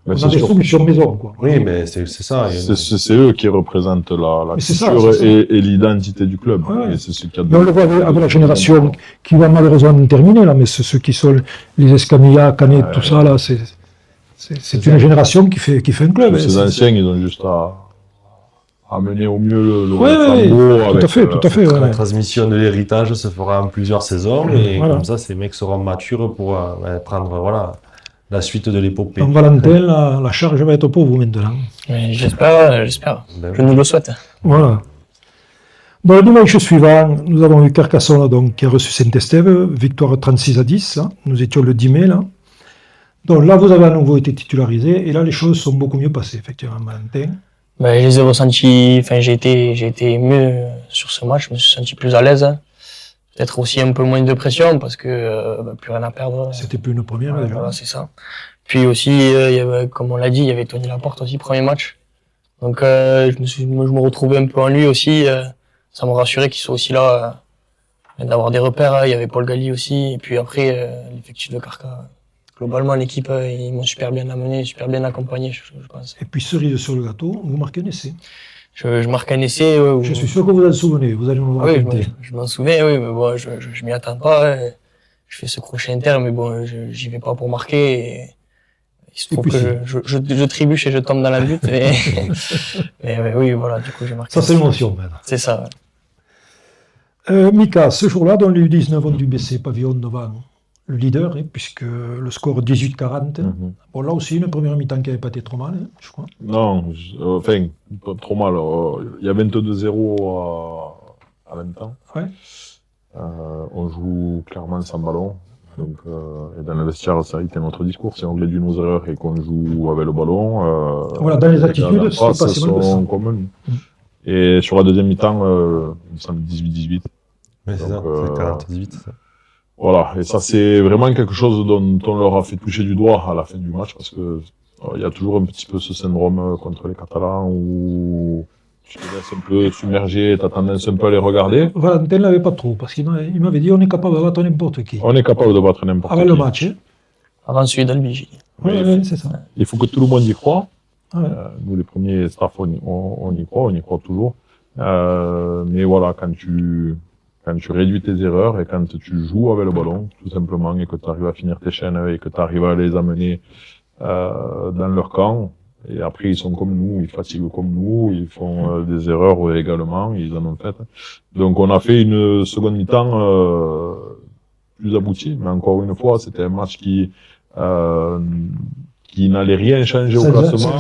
on a des solutions maison, quoi. Oui, mais c'est ça. C'est eux qui représentent la culture et l'identité du club. Ouais. Et c'est ce qu'il y a de... On le voit avec la génération qui va malheureusement terminer, là, mais c'est ceux qui sont les Escamilla, Canet, tout ça, là, c'est une génération qui fait un club. Ces anciens, ils ont juste à mener au mieux le flambeau. Tout à fait. La transmission de l'héritage se fera en plusieurs saisons, et comme ça, ces mecs seront matures pour prendre la suite de l'épopée. Donc Valentin, la charge va être pour vous maintenant. Oui, j'espère. Je nous le souhaite. Voilà. Dans le dimanche suivant, nous avons eu Carcassonne donc, qui a reçu Saint-Estève, victoire 36-10. Hein. Nous étions le 10 mai, là. Donc là, vous avez à nouveau été titularisé, et là, les choses sont beaucoup mieux passées, effectivement, Valentin. Je les ai ressentis, j'ai été mieux sur ce match, je me suis senti plus à l'aise. Peut-être aussi un peu moins de pression, parce que plus rien à perdre. C'était plus une première, déjà. Voilà, c'est ça. Puis aussi, il y avait, comme on l'a dit, il y avait Tony Laporte aussi, premier match. Donc je me retrouvais un peu en lui aussi, ça m'a rassuré qu'ils soient aussi là, d'avoir des repères. Hein. Il y avait Paul Galli aussi, et puis après, l'effectif de Carca. Globalement, l'équipe, ils m'ont super bien amené, super bien accompagné, je pense. Et puis, cerise sur le gâteau, vous marquez un essai. Je marque un essai. Je suis sûr que vous en souvenez, vous allez nous le raconter. Oui, je m'en souviens, oui, mais bon, je m'y attends pas. Je fais ce crochet interne, mais bon, j'y vais pas pour marquer. Et il se trouve que je trébuche et je tombe dans la butte. Mais oui, voilà, du coup, j'ai marqué. Ça, c'est l'émotion, maintenant. C'est ça. Mika, ce jour-là, dans les U19 ont dû baisser pavillon devant le leader, puisque le score 18-40. Bon, là aussi, une première mi-temps qui n'avait pas été trop mal, je crois. Non, enfin, pas trop mal. Il y a 22-0 à la mi-temps. Ouais. On joue clairement sans ballon. Donc, et dans le vestiaire, ça a été notre discours. Si on réduit nos erreurs et qu'on joue avec le ballon, voilà, dans les attitudes, c'est pas si mal que ça. Communes. Et sur la deuxième mi-temps, il me semble 18-18. Oui, c'est ça, c'est 40-18. Voilà, et ça c'est vraiment quelque chose dont on leur a fait toucher du doigt à la fin du match, parce que il y a toujours un petit peu ce syndrome contre les Catalans où tu te laisses un peu submerger, tu as tendance un peu à les regarder. Valentin ne l'avait pas trop, parce qu'il m'avait dit on est capable de battre n'importe qui. On est capable de battre n'importe qui. Avant le match. Avant celui d'Albi. Oui, c'est ça. Il faut que tout le monde y croit. Ouais. Nous les premiers staff, on y croit toujours. Mais voilà, quand tu réduis tes erreurs et quand tu joues avec le ballon, tout simplement, et que tu arrives à finir tes chaînes et que tu arrives à les amener dans leur camp, et après ils sont comme nous, ils fatiguent comme nous, ils font des erreurs également, ils en ont fait. Donc on a fait une seconde mi-temps plus aboutie, mais encore une fois, c'était un match qui n'allait rien changer au classement.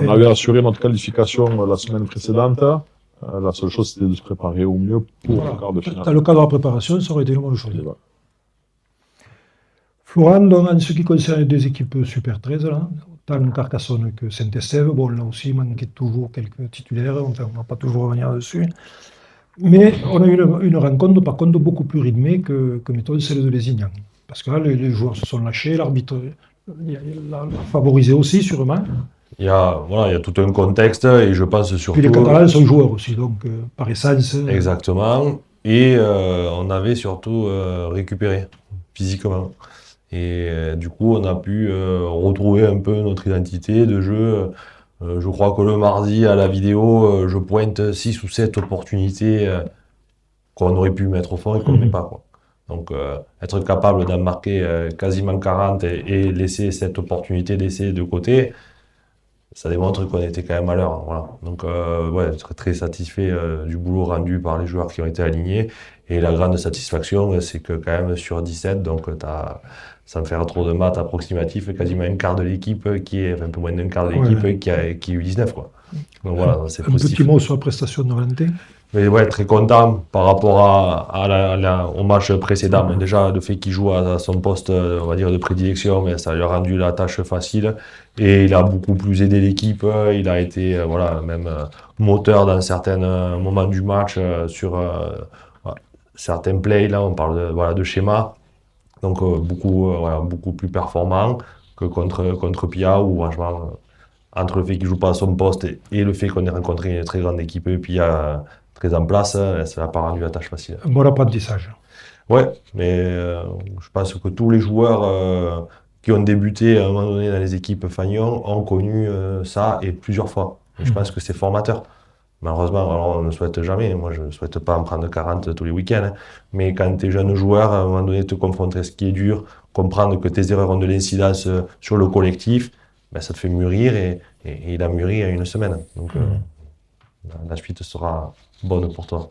On avait assuré notre qualification la semaine précédente. La seule chose, c'était de se préparer au mieux pour le quart de finale. Dans le cadre de la préparation, ça aurait été le moins chose. Florent, donc, en ce qui concerne les deux équipes Super 13, là, tant Carcassonne que Saint-Estève, bon, là aussi, il manquait toujours quelques titulaires, enfin, on ne va pas toujours revenir dessus. Mais on a eu une rencontre, par contre, beaucoup plus rythmée que mettons, celle de Lézignan. Parce que là, les joueurs se sont lâchés, l'arbitre l'a favorisé aussi, sûrement. Il y a tout un contexte et je pense surtout... Puis les Catalans sont joueurs aussi, donc par essence... Exactement. Et on avait surtout récupéré physiquement. Et du coup, on a pu retrouver un peu notre identité de jeu. Je crois que le mardi, à la vidéo, je pointe 6 ou 7 opportunités qu'on aurait pu mettre au fond et qu'on ne met pas, quoi. Donc, être capable d'en marquer quasiment 40 et laisser cette opportunité d'essai de côté, ça démontre qu'on était quand même à l'heure. Voilà. Donc, très, très satisfait du boulot rendu par les joueurs qui ont été alignés. Et la grande satisfaction, c'est que quand même sur 17, donc sans faire trop de maths approximatifs, quasiment un quart de l'équipe un peu moins d'un quart de l'équipe qui est U19, quoi. Donc voilà, c'est positif. Un petit mot sur la prestation de Valentin. Mais ouais, très content par rapport au match précédent. Déjà, le fait qu'il joue à son poste, on va dire, de prédilection, mais ça lui a rendu la tâche facile. Et il a beaucoup plus aidé l'équipe. Il a été, même moteur dans certains moments du match sur certains plays. Là, on parle de schéma. Donc, beaucoup plus performant que contre Pia, où franchement, entre le fait qu'il joue pas à son poste et le fait qu'on ait rencontré une très grande équipe, Pia très en place, ça n'a pas rendu la tâche facile. Un bon apprentissage. Ouais, mais je pense que tous les joueurs qui ont débuté à un moment donné dans les équipes Fagnon ont connu ça et plusieurs fois. Et je pense que c'est formateur. Malheureusement, alors on ne souhaite jamais, moi je ne souhaite pas en prendre 40 tous les week-ends, mais quand tu es jeune joueur, à un moment donné, te confronter à ce qui est dur, comprendre que tes erreurs ont de l'incidence sur le collectif, ben, ça te fait mûrir et il a mûri à une semaine. Donc la suite sera bonne pour toi.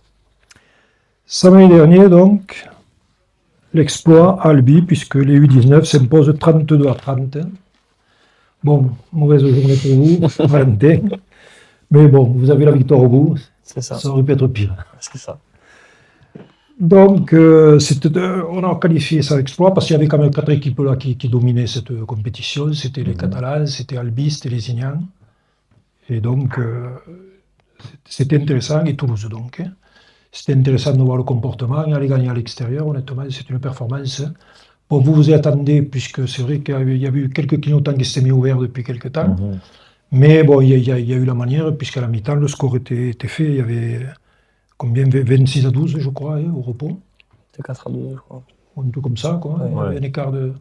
Samedi dernier, donc, l'exploit à Albi, puisque les U19 s'imposent 32-30. Bon, mauvaise journée pour vous, Valentin. Mais bon, vous avez la victoire au bout. C'est ça. Ça aurait pu être pire. C'est ça. Donc, on a qualifié ça exploit parce qu'il y avait quand même 4 équipes là qui dominaient cette compétition. C'était les Catalans, c'était Albi, c'était les Lézignan. Et donc, c'était intéressant, et Toulouse donc. C'était intéressant de voir le comportement, aller gagner à l'extérieur, honnêtement, c'est une performance. Bon, vous vous y attendez, puisque c'est vrai qu'il y avait eu quelques clignotants qui s'étaient mis ouverts depuis quelques temps. Mais bon, il y a eu la manière, puisqu'à la mi-temps, le score était fait. Il y avait Combien 26-12, je crois, au repos. C'était 4-12, je crois. Un truc comme ça, quoi. Ouais. Il y avait un écart de...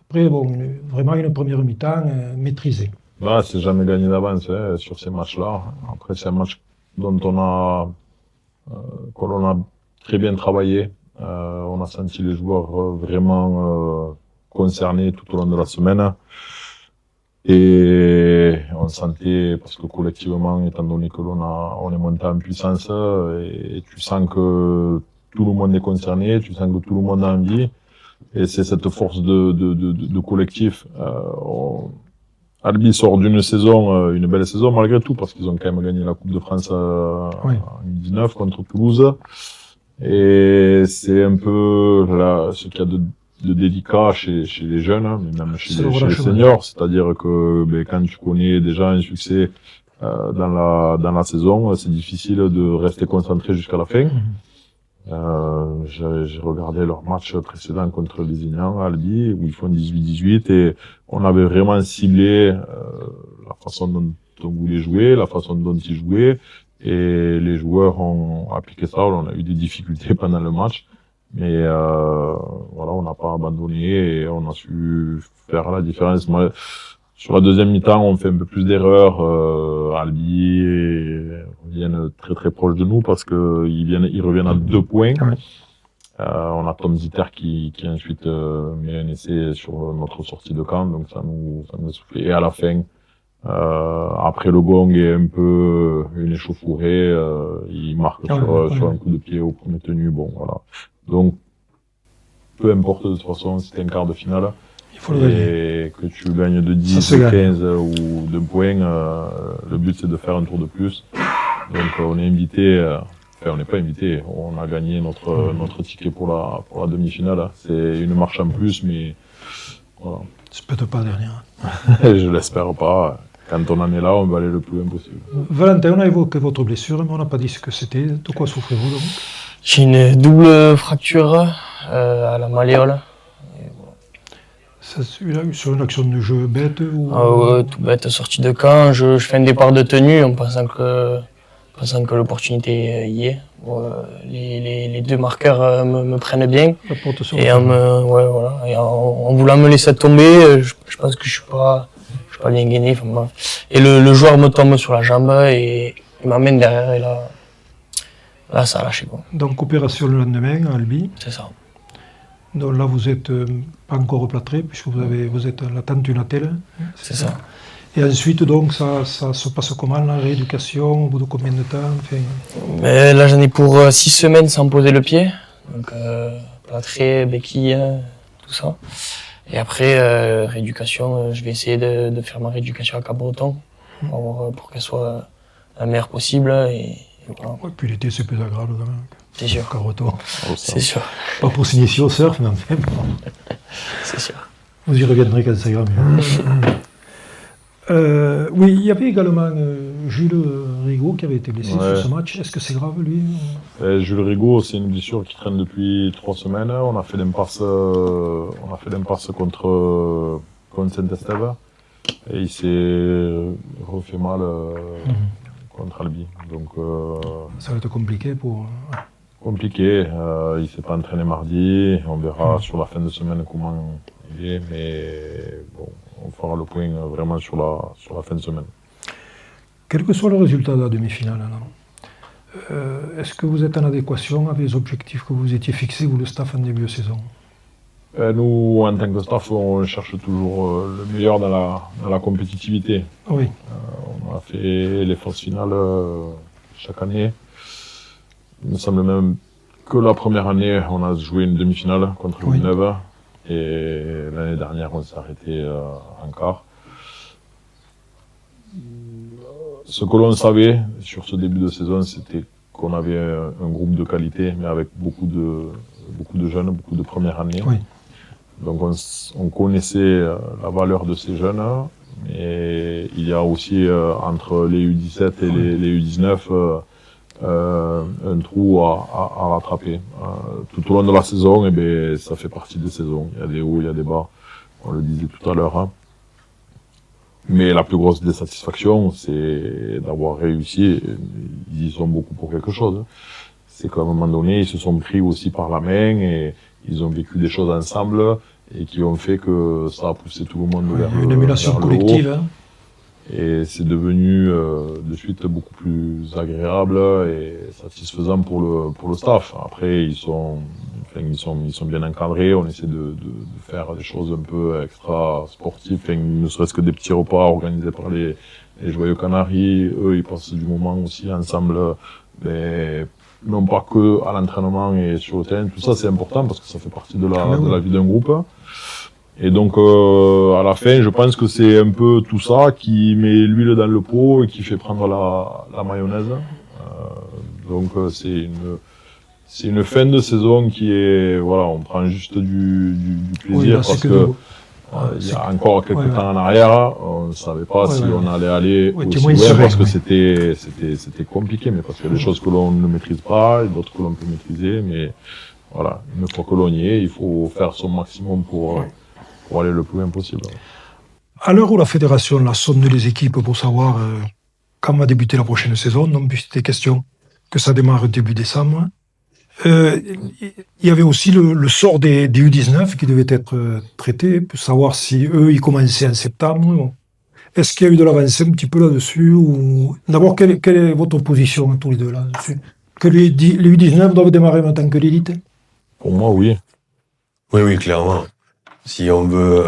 Après, bon, vraiment une première mi-temps maîtrisée. Bah, c'est jamais gagné d'avance sur ces matchs-là. Après, c'est un match dont qu'on a très bien travaillé. On a senti les joueurs vraiment concernés tout au long de la semaine. Et on sentait, parce que collectivement, étant donné que on est monté en puissance, et tu sens que tout le monde est concerné, tu sens que tout le monde a envie. Et c'est cette force de collectif. Albi sort d'une saison, une belle saison malgré tout, parce qu'ils ont quand même gagné la Coupe de France Oui. en 2019 contre Toulouse. Et c'est un peu ce qu'il y a de délicat chez les jeunes, hein, mais même chez les seniors. C'est-à-dire que quand tu connais déjà un succès dans la saison, c'est difficile de rester concentré jusqu'à la fin. J'ai regardé leur match précédent contre les Lézignan à Albi, où ils font 18-18, et on avait vraiment ciblé la façon dont on voulait jouer, la façon dont ils jouaient, et les joueurs ont appliqué ça. On a eu des difficultés pendant le match, mais voilà, on n'a pas abandonné et on a su faire la différence. Moi, sur la deuxième mi-temps, on fait un peu plus d'erreurs. Albi reviennent très très proches de nous parce que ils reviennent à 2 points. Ouais. On a Tom Zitter qui ensuite met un essai sur notre sortie de camp, donc ça nous a soufflé. Et à la fin, après le gong et un peu une échauffourée, il marque sur un coup de pied au premier tenu. Bon, voilà. Donc, peu importe de toute façon, c'était un quart de finale. Il faut le gagner. Et que tu gagnes de 10, de 15 ou de points, le but c'est de faire un tour de plus. Donc on est invité, enfin on n'est pas invité, on a gagné notre ticket pour la demi-finale. C'est une marche en plus, mais voilà. C'est peut-être pas la dernière. Je l'espère pas. Quand on en est là, on va aller le plus loin possible. Valentin, on a évoqué votre blessure, mais on n'a pas dit ce que c'était. De quoi souffrez-vous donc? J'ai une double fracture à la malléole. Ça, sur une action de jeu bête ou... Ouais, tout bête, sortie de camp, je fais un départ de tenue en pensant que l'opportunité y est. Les deux marqueurs me prennent bien. La porte sur Et en voulant me laisser tomber, je pense que je suis pas bien gainé. Enfin, bref. Et le joueur me tombe sur la jambe et il m'emmène derrière et là ça a lâché quoi. Donc opération le lendemain à Albi. C'est ça. Donc là vous êtes pas encore replâtré puisque vous êtes à l'attente d'une attelle. C'est ça. Et ensuite donc ça se passe comment la rééducation, au bout de combien de temps? Enfin... Mais là j'en ai pour 6 semaines sans poser le pied. Donc plâtré, béquille, tout ça. Et après rééducation, je vais essayer de faire ma rééducation à Cap-Breton pour qu'elle soit la meilleure possible. Et voilà. Ouais, puis l'été c'est plus agréable quand même. C'est sûr. Cap-Breton. C'est sûr. Pas pour s'initier au surf, mais enfin. C'est sûr. Vous y reviendrez quand ça ira mieux. Oui, il y avait également Jules Rigaud qui avait été blessé sur ce match. Est-ce que c'est grave lui? Jules Rigaud, c'est une blessure qui traîne depuis 3 semaines. On a fait l'impasse contre Saint-Estève et il s'est refait mal contre Albi. Donc ça va être compliqué pour. Compliqué. Il s'est pas entraîné mardi. On verra sur la fin de semaine comment il est, mais bon. On fera le point vraiment sur la fin de semaine. Quel que soit le résultat de la demi-finale, est-ce que vous êtes en adéquation avec les objectifs que vous étiez fixés, vous, le staff, en début de saison? Nous, en tant que staff, on cherche toujours le meilleur dans la compétitivité. Oui. On a fait les phases finales chaque année. Il me semble même que la première année, on a joué une demi-finale contre Villeneuve. Et l'année dernière, on s'est arrêté en quart. Ce que l'on savait sur ce début de saison, c'était qu'on avait un groupe de qualité, mais avec beaucoup de jeunes, beaucoup de première année. Oui. Donc on connaissait la valeur de ces jeunes, mais il y a aussi entre les U17 et les U19 un trou à rattraper. Tout au long de la saison, ça fait partie des saisons. Il y a des hauts, il y a des bas. On le disait tout à l'heure. Mais la plus grosse désatisfaction, c'est d'avoir réussi. Ils y sont beaucoup pour quelque chose. C'est qu'à un moment donné, ils se sont pris aussi par la main et ils ont vécu des choses ensemble et qui ont fait que ça a poussé tout le monde vers Une émulation vers le haut. collective. Hein. Et c'est devenu de suite beaucoup plus agréable et satisfaisant pour le staff. Après, ils sont bien encadrés. On essaie de faire des choses un peu extra sportives, ne serait-ce que des petits repas organisés par les Joyeux Canaries. Eux, ils passent du moment aussi ensemble, non pas que à l'entraînement et sur le terrain. Tout ça, c'est important parce que ça fait partie de la vie d'un groupe. Et donc, à la fin, je pense que c'est un peu tout ça qui met l'huile dans le pot et qui fait prendre la mayonnaise. Donc, c'est une fin de saison qui est, voilà, on prend juste du plaisir parce que il y a encore quelques temps en arrière, on ne savait pas si on allait aller aussi loin parce que c'était compliqué, mais parce qu'il y a des choses que l'on ne maîtrise pas et d'autres que l'on peut maîtriser, mais voilà, une fois que l'on y est, il faut faire son maximum pour aller le plus loin possible. À l'heure où la fédération sonde les équipes pour savoir quand va débuter la prochaine saison, donc c'était question que ça démarre début décembre, il y avait aussi le sort des U19 qui devait être traité, pour savoir si eux, ils commençaient en septembre. Est-ce qu'il y a eu de l'avancée un petit peu là-dessus ou... D'abord, quelle est votre position tous les deux là-dessus? Que les U19 doivent démarrer en tant que l'élite? Pour moi, oui. Oui, clairement. Si on veut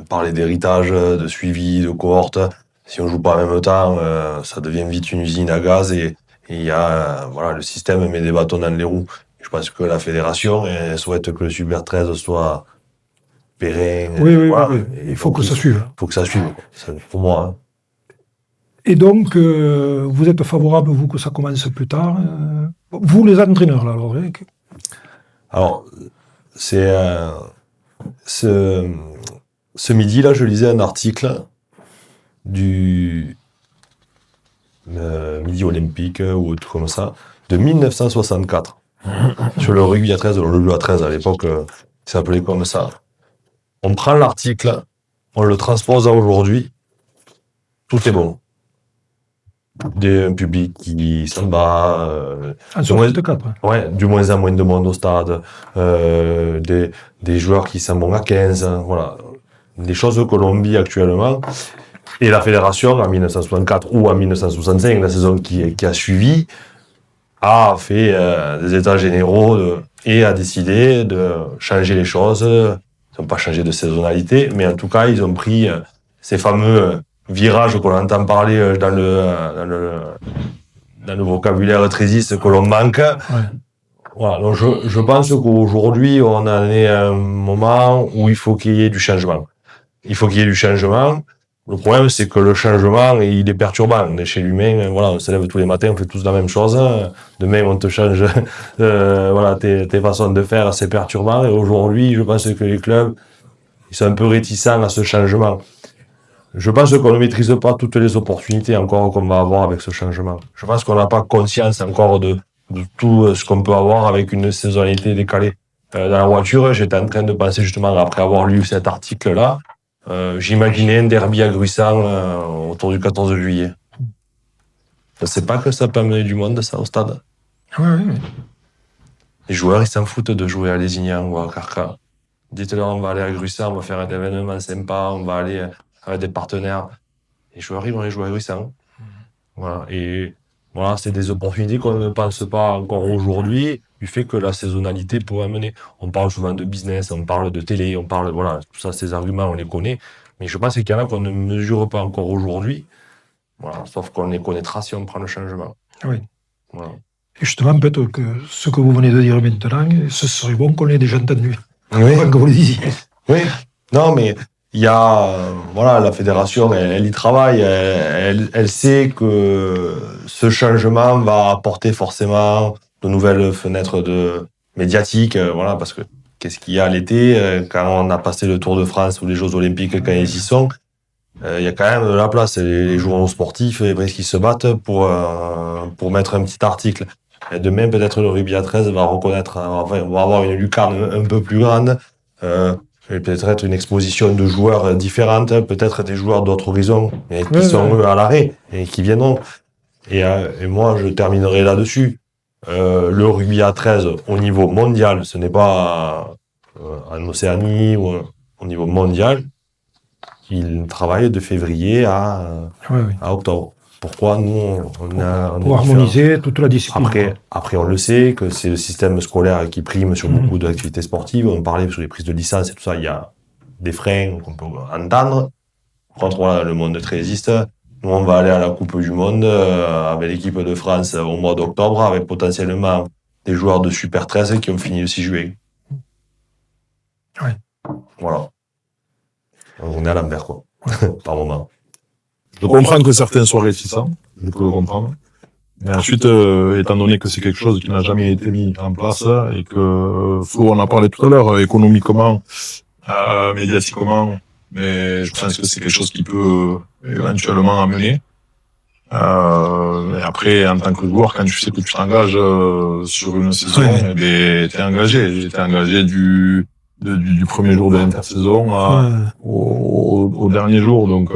parler d'héritage, de suivi, de cohorte, si on joue pas en même temps, ça devient vite une usine à gaz et il y a, voilà, le système met des bâtons dans les roues. Je pense que la fédération souhaite que le Super 13 soit pérenne. Oui, voilà. oui. Il faut que ça suive. Il faut que ça suive, pour moi. Hein. Et donc, vous êtes favorable, vous, que ça commence plus tard vous, les entraîneurs, là, alors, hein, Alors, c'est... Ce midi-là, je lisais un article du Midi Olympique ou tout comme ça, de 1964, sur le rugby à 13, le rugby à 13 à l'époque, il s'appelait comme ça. On prend l'article, on le transpose à aujourd'hui, tout est bon. Un public qui s'en bat. en 64. Ouais, du moins en moins de monde au stade, des joueurs qui s'en vont à 15, voilà. Des choses que l'on vit actuellement. Et la fédération, en 1964 ou en 1965, la saison qui a suivi, a fait des états généraux et a décidé de changer les choses. Ils n'ont pas changé de saisonnalité, mais en tout cas, ils ont pris ces fameux virages qu'on entend parler dans le vocabulaire trésiste que l'on manque. Ouais. Voilà, donc je pense qu'aujourd'hui, on en est à un moment où il faut qu'il y ait du changement. Il faut qu'il y ait du changement. Le problème, c'est que le changement, il est perturbant. Chez l'humain, voilà, on se lève tous les matins, on fait tous la même chose. Demain, on te change, voilà, tes façons de faire, c'est perturbant. Et aujourd'hui, je pense que les clubs, ils sont un peu réticents à ce changement. Je pense qu'on ne maîtrise pas toutes les opportunités encore qu'on va avoir avec ce changement. Je pense qu'on n'a pas conscience encore de tout ce qu'on peut avoir avec une saisonnalité décalée. Dans la voiture, j'étais en train de penser justement, après avoir lu cet article-là, j'imaginais un derby à Gruissant autour du 14 juillet. Je sais pas que ça peut amener du monde, ça, au stade. Oui. Les joueurs, ils s'en foutent de jouer à Lézignan ou à Carca. Dites-leur, on va aller à Gruissant, on va faire un événement sympa, on va aller avec des partenaires. Les joueurs, ils vont aller jouer à Gruissant. Voilà. Et voilà, c'est des opportunités qu'on ne pense pas encore aujourd'hui, du fait que la saisonnalité pourrait amener. On parle souvent de business, on parle de télé, on parle, voilà, tout ça, ces arguments, on les connaît. Mais je pense qu'il y en a qu'on ne mesure pas encore aujourd'hui. Voilà, sauf qu'on les connaîtra si on prend le changement. Oui. Voilà. Et justement, peut-être que ce que vous venez de dire maintenant, ce serait bon qu'on l'ait déjà entendu. Oui. Avant que vous le disiez. Oui. Non, mais il y a, voilà, la fédération, elle y travaille, elle sait que ce changement va apporter forcément de nouvelles fenêtres médiatiques, voilà, parce que qu'est-ce qu'il y a l'été, quand on a passé le Tour de France ou les Jeux Olympiques, quand ils y sont, il y a quand même de la place. Les journaux sportifs, les presque, qui se battent pour mettre un petit article. Et demain, peut-être le rugby à 13 va reconnaître, va avoir une lucarne un peu plus grande, Et peut-être une exposition de joueurs différentes, peut-être des joueurs d'autres horizons, mais qui sont eux à l'arrêt et qui viendront. Et moi, je terminerai là-dessus. Le rugby à 13 au niveau mondial, ce n'est pas en Océanie ou au niveau mondial. Il travaille de février à octobre. Pourquoi nous, pour harmoniser toute la discipline. Après, on le sait que c'est le système scolaire qui prime sur beaucoup d'activités sportives. On parlait sur les prises de licence et tout ça. Il y a des freins qu'on peut entendre. Par contre, voilà, le monde très existe. Nous, on va aller à la Coupe du Monde avec l'équipe de France au mois d'octobre, avec potentiellement des joueurs de Super 13 qui ont fini le 6 juillet. Ouais. Voilà. On est à l'envers, quoi. Par moment. Je comprends que certains soient réticents, je peux le comprendre. Mais ensuite, étant donné que c'est quelque chose qui n'a jamais été mis en place et que Flo en a parlé tout à l'heure, économiquement, médiatiquement, mais je pense que c'est quelque chose qui peut éventuellement amener. Et après, en tant que joueur, quand tu sais que tu t'engages sur une saison, t'es engagé. J'étais engagé du premier jour de l'intersaison au dernier jour, donc.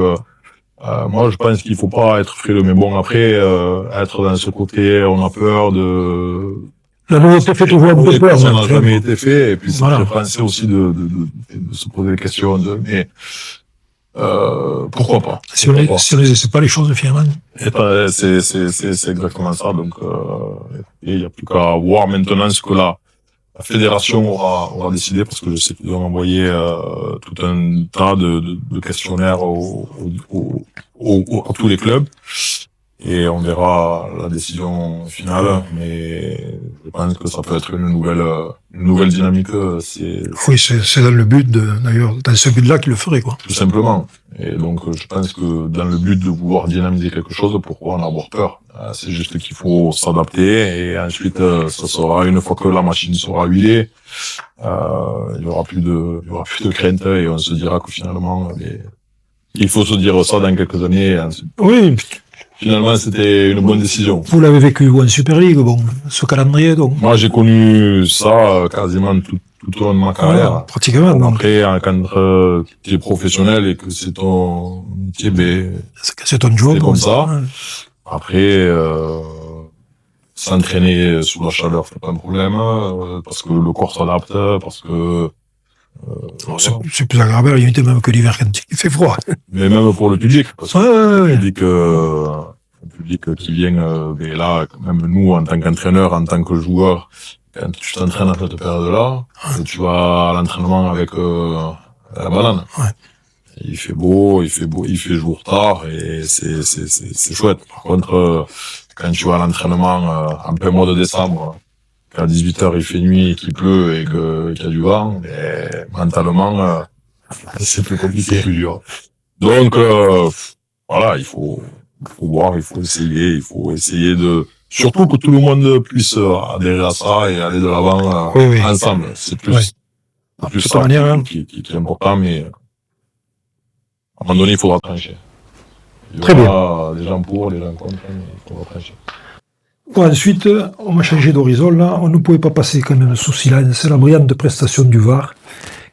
Moi, je pense qu'il faut pas être frileux, mais bon, après, être dans ce côté, on a peur de... La nouveauté fait toujours un peu peur. Ça n'a jamais été fait, et puis ça fait penser aussi de se poser des questions mais, pourquoi pas? Si on les essaie pas les choses, finalement. C'est exactement ça, donc, et il y a plus qu'à voir maintenant ce que la fédération aura décidé, parce que je sais qu'ils ont envoyé tout un tas de questionnaires à tous les clubs, et on verra la décision finale, mais je pense que ça peut être une nouvelle dynamique. Oui, c'est dans le but d'ailleurs, dans ce but-là qu'il le ferait, quoi. Tout simplement. Et donc, je pense que dans le but de vouloir dynamiser quelque chose, pourquoi en avoir peur? C'est juste qu'il faut s'adapter, et ensuite, ça sera, une fois que la machine sera huilée, il y aura plus de crainte, et on se dira que finalement, il faut se dire ça dans quelques années. Oui. Finalement, c'était une bonne décision. Vous l'avez vécu en Super League, bon, ce calendrier, donc. Moi, j'ai connu ça quasiment tout au long de ma carrière. Pratiquement, donc. Après, quand tu es professionnel et que c'est ton métier, c'est ton job. C'est comme ça. Ouais. Après, s'entraîner sous la chaleur, c'est pas un problème, parce que le corps s'adapte, parce que c'est plus agréable à la limite même que l'hiver quand il fait froid. Mais même pour le public, parce que le public qui vient, là, même nous, en tant qu'entraîneur, en tant que joueur, quand tu t'entraînes à cette période-là, tu vas à l'entraînement avec la banane. Ouais. Il fait beau, il fait jour tard, et c'est chouette. Par contre, quand tu vas à l'entraînement en plein mois de décembre, qu'à 18h il fait nuit et qu'il pleut et qu'il y a du vent, et mentalement, c'est plus compliqué, plus dur. Donc, voilà, il faut voir, il faut essayer surtout que tout le monde puisse adhérer à ça et aller de l'avant ensemble. C'est plus ça qui est important, mais à un moment donné, il faudra trancher. Il y aura des gens pour, des gens contre, mais il faudra trancher. Bon, ensuite, on a changé d'horizon, là. On ne pouvait pas passer quand même sous silence. C'est la brillante prestation du VAR,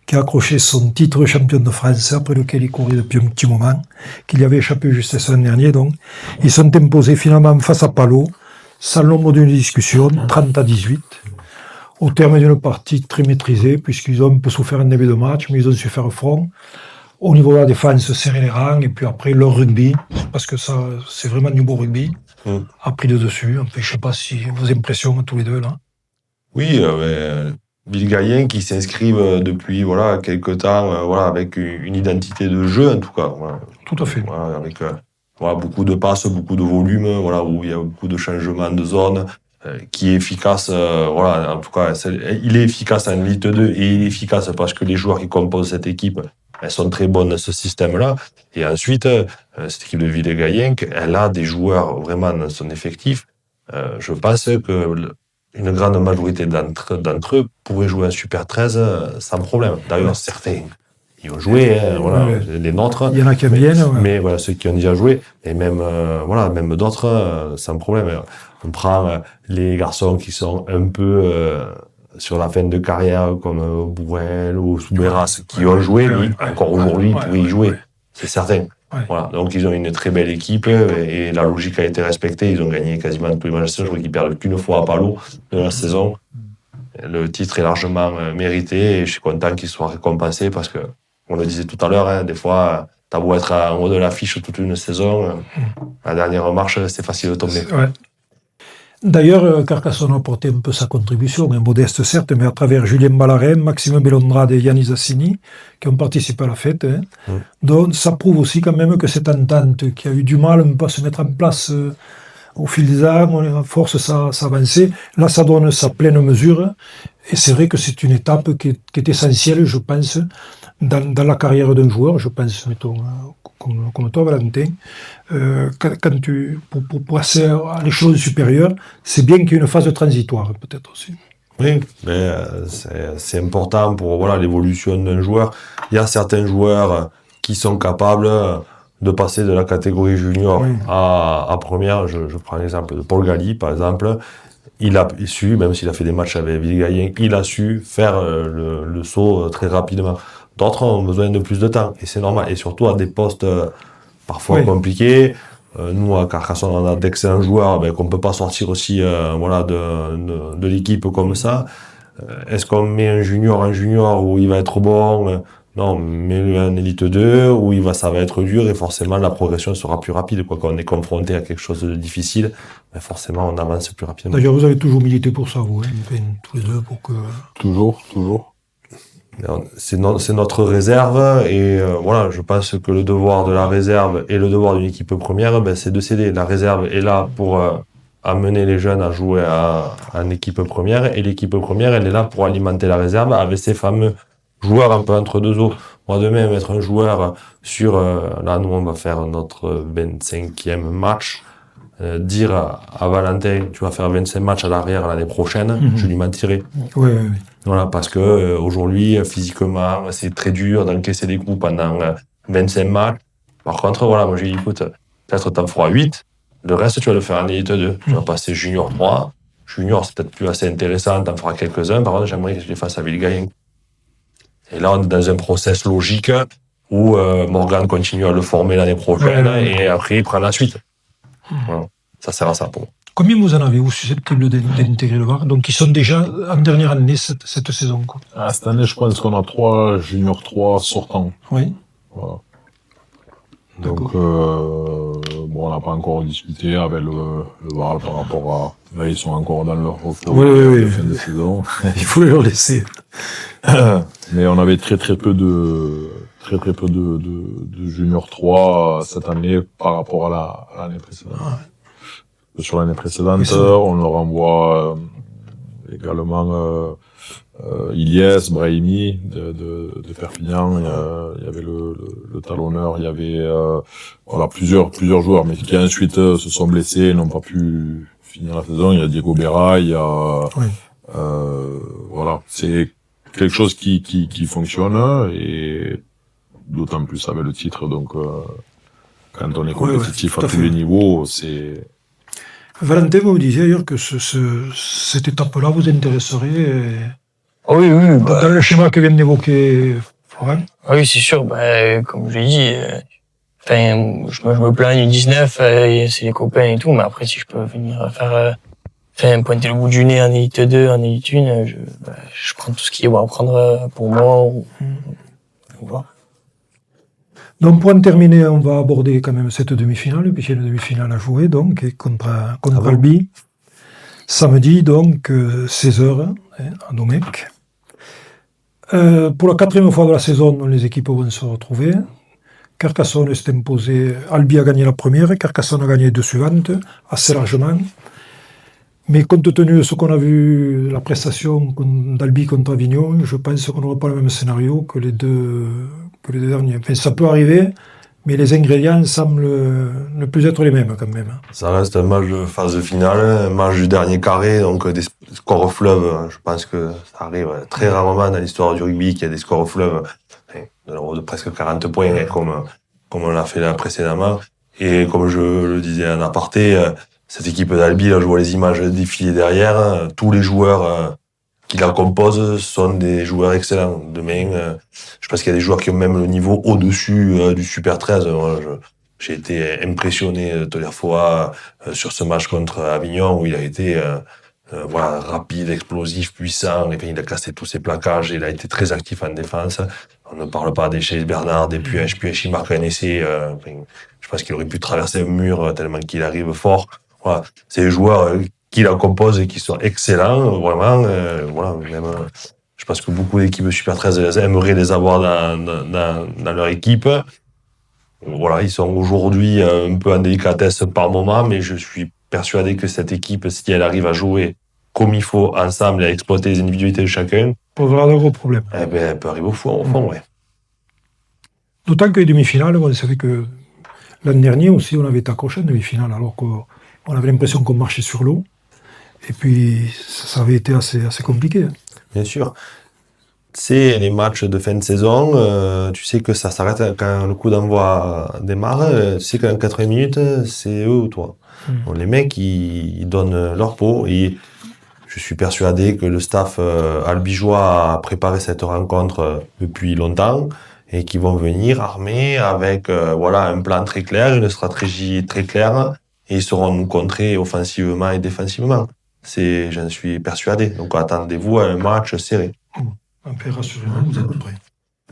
qui a accroché son titre champion de France, après lequel il courait depuis un petit moment, qu'il y avait échappé juste la semaine dernière, donc. Ils sont imposés finalement face à Palo, sans l'ombre d'une discussion, 30-18, au terme d'une partie très maîtrisée, puisqu'ils ont un peu souffert en début de match, mais ils ont su faire front. Au niveau de la défense, serrer les rangs, et puis après, leur rugby, parce que ça, c'est vraiment du beau rugby, a pris le dessus. Enfin, je ne sais pas si vos impressions, tous les deux, là. Oui, Bill Gayen qui s'inscrivent depuis quelques temps, avec une identité de jeu, en tout cas. Voilà. Tout à fait. Voilà, avec beaucoup de passes, beaucoup de volume, où il y a beaucoup de changements de zone, qui est efficace. En tout cas, il est efficace en Ligue 2, et il est efficace parce que les joueurs qui composent cette équipe, elles sont très bonnes dans ce système-là. Et ensuite, cette équipe de Bill Gayen, elle a des joueurs vraiment dans son effectif. Je pense que une grande majorité d'entre eux pourraient jouer un Super 13 sans problème. D'ailleurs, certains y ont joué, les nôtres. Il y en a qui viennent. Mais ceux qui ont déjà joué, et même d'autres, sans problème. On prend les garçons qui sont un peu sur la fin de carrière comme Bourrel ou Soubeyras qui ont joué, mais encore aujourd'hui, ils pourraient y jouer. C'est certain. Voilà. Donc, ils ont une très belle équipe et la logique a été respectée. Ils ont gagné quasiment tous les matchs. Je crois qu'ils perdent qu'une fois à Palo de la saison. Le titre est largement mérité et je suis content qu'il soit récompensé parce que, on le disait tout à l'heure, des fois, t'as beau être en haut de l'affiche toute une saison, la dernière marche, c'est facile de tomber. D'ailleurs, Carcassonne a apporté un peu sa contribution, modeste certes, mais à travers Julien Ballarin, Maxime Bellondrade et Yannis Assini, qui ont participé à la fête. Donc ça prouve aussi quand même que cette entente qui a eu du mal un peu à se mettre en place au fil des ans, à force ça avançait, là ça donne sa pleine mesure, et c'est vrai que c'est une étape qui est essentielle, je pense, dans la carrière d'un joueur, je pense, mettons, comme toi, Valentin, quand pour passer à l'échelon supérieur, c'est bien qu'il y ait une phase transitoire, peut-être aussi. Oui, mais c'est important pour l'évolution d'un joueur. Il y a certains joueurs qui sont capables de passer de la catégorie junior à première. Je prends l'exemple de Paul Galli, par exemple. Il a su, même s'il a fait des matchs avec Villegayen, il a su faire le saut très rapidement. D'autres ont besoin de plus de temps, et c'est normal. Et surtout à des postes parfois compliqués. Nous, à Carcassonne, on a d'excellents joueurs qu'on peut pas sortir aussi de l'équipe comme ça. Est-ce qu'on met un junior où il va être bon? Non, mets-le en élite 2 où ça va être dur et forcément la progression sera plus rapide. Quand on est confronté à quelque chose de difficile, forcément on avance plus rapidement. D'ailleurs, vous avez toujours milité pour ça, vous, tous les deux, pour que... Toujours. C'est notre réserve et je pense que le devoir de la réserve et le devoir d'une équipe première, c'est de s'aider. La réserve est là pour amener les jeunes à jouer en équipe première et l'équipe première, elle est là pour alimenter la réserve avec ces fameux joueurs un peu entre deux eaux. Moi, demain, mettre un joueur sur... là, nous, on va faire notre 25e match. Dire à Valentin, tu vas faire 25 matchs à l'arrière l'année prochaine, je lui mentirai. Oui. Voilà, parce que aujourd'hui, physiquement, c'est très dur d'encaisser des coups pendant 25 matchs. Par contre, moi, j'ai dit, écoute, peut-être t'en feras 8. Le reste, tu vas le faire en élite 2. Tu vas passer junior 3. Junior, c'est peut-être plus assez intéressant, t'en feras quelques-uns. Par contre, j'aimerais que je les fasse à Villegayen. Et là, on est dans un process logique où Morgan continue à le former l'année prochaine et après, il prend la suite. Voilà. Ça sert à ça pour moi. Combien vous en avez, vous, susceptibles d'intégrer le VAR? Donc, ils sont déjà en dernière année cette saison, quoi. Cette année, je pense qu'on a 3 juniors 3 sortants. Oui. Voilà. Donc, on n'a pas encore discuté avec le VAR par rapport à... Là, ils sont encore dans leur retour de fin de saison. Il faut leur laisser. Mais on avait très peu de junior 3 cette année par rapport à l'année précédente. Sur l'année précédente, on leur envoie également Ilyes, Brahimi de Perpignan. Il y avait le talonneur, il y avait plusieurs joueurs, mais qui ensuite se sont blessés et n'ont pas pu finir la saison. Il y a Diego Berra, il y a c'est quelque chose qui fonctionne et d'autant plus avec le titre. Donc quand on est compétitif à tous les niveaux, c'est... Valentin, vous me disiez d'ailleurs que cette étape-là vous intéresserait Oui. Dans le schéma que vient d'évoquer Florent. Oui, c'est sûr. Comme je l'ai dit, je me plains du 19, c'est les copains et tout, mais après, si je peux venir pointer le bout du nez en élite 2, en élite 1, je prends tout ce qui est bon à prendre pour moi. Voilà. Donc pour en terminer, on va aborder quand même cette demi-finale, puisqu'il y a une demi-finale à jouer, donc, contre Albi. Samedi, donc, 16h, à Domecq. Pour la 4e fois de la saison, les équipes vont se retrouver. Carcassonne s'est imposé, Albi a gagné la première, Carcassonne a gagné les 2 suivantes, assez largement. Mais compte tenu de ce qu'on a vu, la prestation d'Albi contre Avignon, je pense qu'on n'aura pas le même scénario que les deux derniers. Enfin, ça peut arriver, mais les ingrédients semblent ne plus être les mêmes quand même. Ça reste un match de phase finale, un match du dernier carré, donc des scores fleuves. Je pense que ça arrive très rarement dans l'histoire du rugby qu'il y a des scores fleuves de l'ordre de presque 40 points, comme on l'a fait là précédemment. Et comme je le disais en aparté, cette équipe d'Albi, là, je vois les images défiler derrière, tous les joueurs qui la composent sont des joueurs excellents. Demain, je pense qu'il y a des joueurs qui ont même le niveau au-dessus du Super 13. J'ai été impressionné de la fois sur ce match contre Avignon où il a été rapide, explosif, puissant. Et puis, il a cassé tous ses plaquages. Il a été très actif en défense. On ne parle pas des chez Bernard, des Puech. Puech, il marque un essai. Je pense qu'il aurait pu traverser un mur tellement qu'il arrive fort. Voilà. C'est des joueurs qui la composent et qui sont excellents, vraiment. Je pense que beaucoup d'équipes Super 13 aimeraient les avoir dans leur équipe. Voilà, ils sont aujourd'hui un peu en délicatesse par moment, mais je suis persuadé que cette équipe, si elle arrive à jouer comme il faut ensemble et à exploiter les individualités de chacun, posera de gros problèmes. Eh ben, elle peut arriver au fond, ouais. D'autant que les demi-finales, on savait que l'année dernière aussi, on avait été accroché en demi-finale, alors qu'on avait l'impression qu'on marchait sur l'eau. Et puis, ça avait été assez compliqué. Bien sûr. C'est les matchs de fin de saison, tu sais que ça s'arrête quand le coup d'envoi démarre, tu sais qu'en 80 minutes, c'est eux ou toi. Bon, les mecs, ils donnent leur peau et je suis persuadé que le staff albigeois a préparé cette rencontre depuis longtemps et qu'ils vont venir armés avec un plan très clair, une stratégie très claire et ils sauront nous contrer offensivement et défensivement. J'en suis persuadé. Donc attendez-vous à un match serré. Un peu rassurez-vous, vous êtes prêts.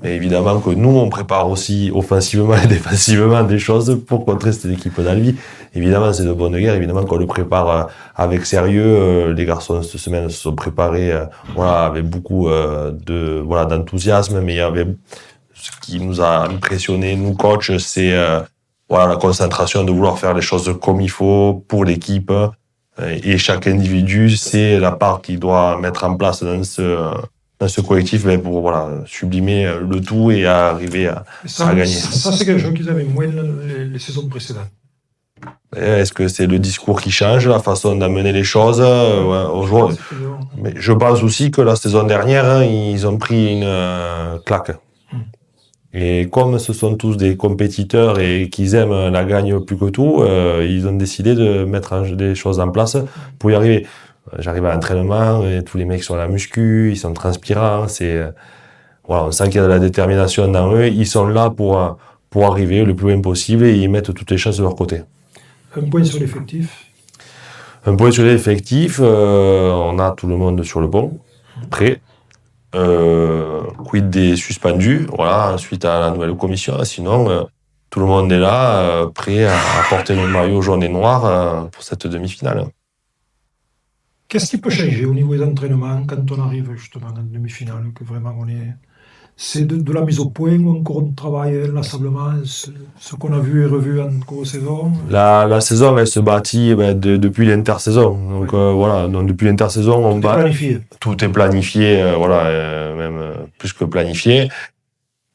Mais évidemment que nous, on prépare aussi offensivement et défensivement des choses pour contrer cette équipe d'Albi. Évidemment, c'est de bonne guerre. Évidemment qu'on le prépare avec sérieux. Les garçons, cette semaine, se sont préparés avec beaucoup d'enthousiasme. Mais il y avait ce qui nous a impressionné, nous, coachs, c'est la concentration de vouloir faire les choses comme il faut pour l'équipe. Et chaque individu, c'est la part qu'il doit mettre en place dans ce collectif pour sublimer le tout et arriver à gagner. Ça, c'est quelque chose qu'ils avaient moins les saisons précédentes. Est-ce que c'est le discours qui change, la façon d'amener les choses aujourd'hui? Mais je pense aussi que la saison dernière, ils ont pris une claque. Et comme ce sont tous des compétiteurs et qu'ils aiment la gagne plus que tout, ils ont décidé de mettre des choses en place pour y arriver. J'arrive à l'entraînement et tous les mecs sont à la muscu, ils sont transpirants, on sent qu'il y a de la détermination dans eux, ils sont là pour arriver le plus loin possible et ils mettent toutes les chances de leur côté. Un point sur l'effectif. On a tout le monde sur le pont, prêt. Quid des suspendus, suite à la nouvelle commission, sinon tout le monde est là, prêt à porter le maillot jaune et noir pour cette demi-finale. Qu'est-ce qui peut changer au niveau des entraînements quand on arrive justement en demi-finale, que vraiment c'est de la mise au point ou encore on travaille inlassablement ce qu'on a vu et revu en cours de saison? La saison, elle se bâtit depuis l'intersaison. Donc donc depuis l'intersaison, tout est planifié, même plus que planifié.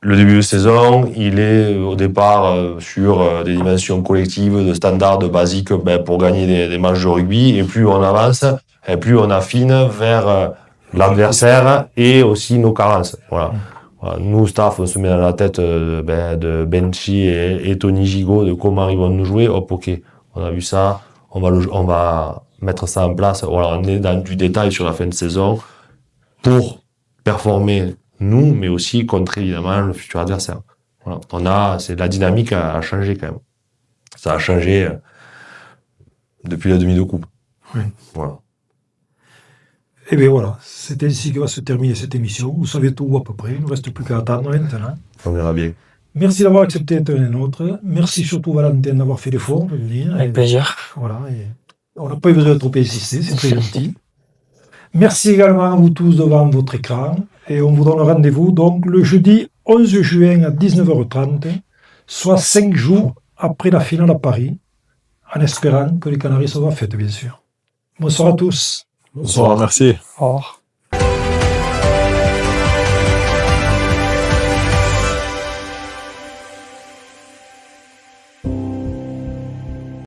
Le début de saison, il est au départ sur des dimensions collectives, de standards, de basiques pour gagner des matchs de rugby. Et plus on avance, et plus on affine vers l'adversaire et aussi nos carences. Nous, staff, on se met dans la tête de Benchi et Tony Gigot de comment ils vont nous jouer. Hop, ok, on a vu ça, on va mettre ça en place. On est dans du détail sur la fin de saison pour performer nous, mais aussi contre évidemment le futur adversaire. La dynamique a changé quand même. Ça a changé depuis la demi de coupe. Oui. Voilà. Et bien voilà, c'est ainsi que va se terminer cette émission. Vous savez tout à peu près, il ne reste plus qu'à attendre maintenant. On verra bien. Merci d'avoir accepté d'être un autre. Merci surtout Valentin d'avoir fait l'effort de venir. Avec plaisir. On n'a pas eu besoin de trop insister, c'est très gentil. Merci également à vous tous devant votre écran. Et on vous donne rendez-vous donc le jeudi 11 juin à 19h30, soit 5 jours après la finale à Paris, en espérant que les Canaries soient faites, bien sûr. Bonsoir à tous. Bonsoir, merci. Au revoir.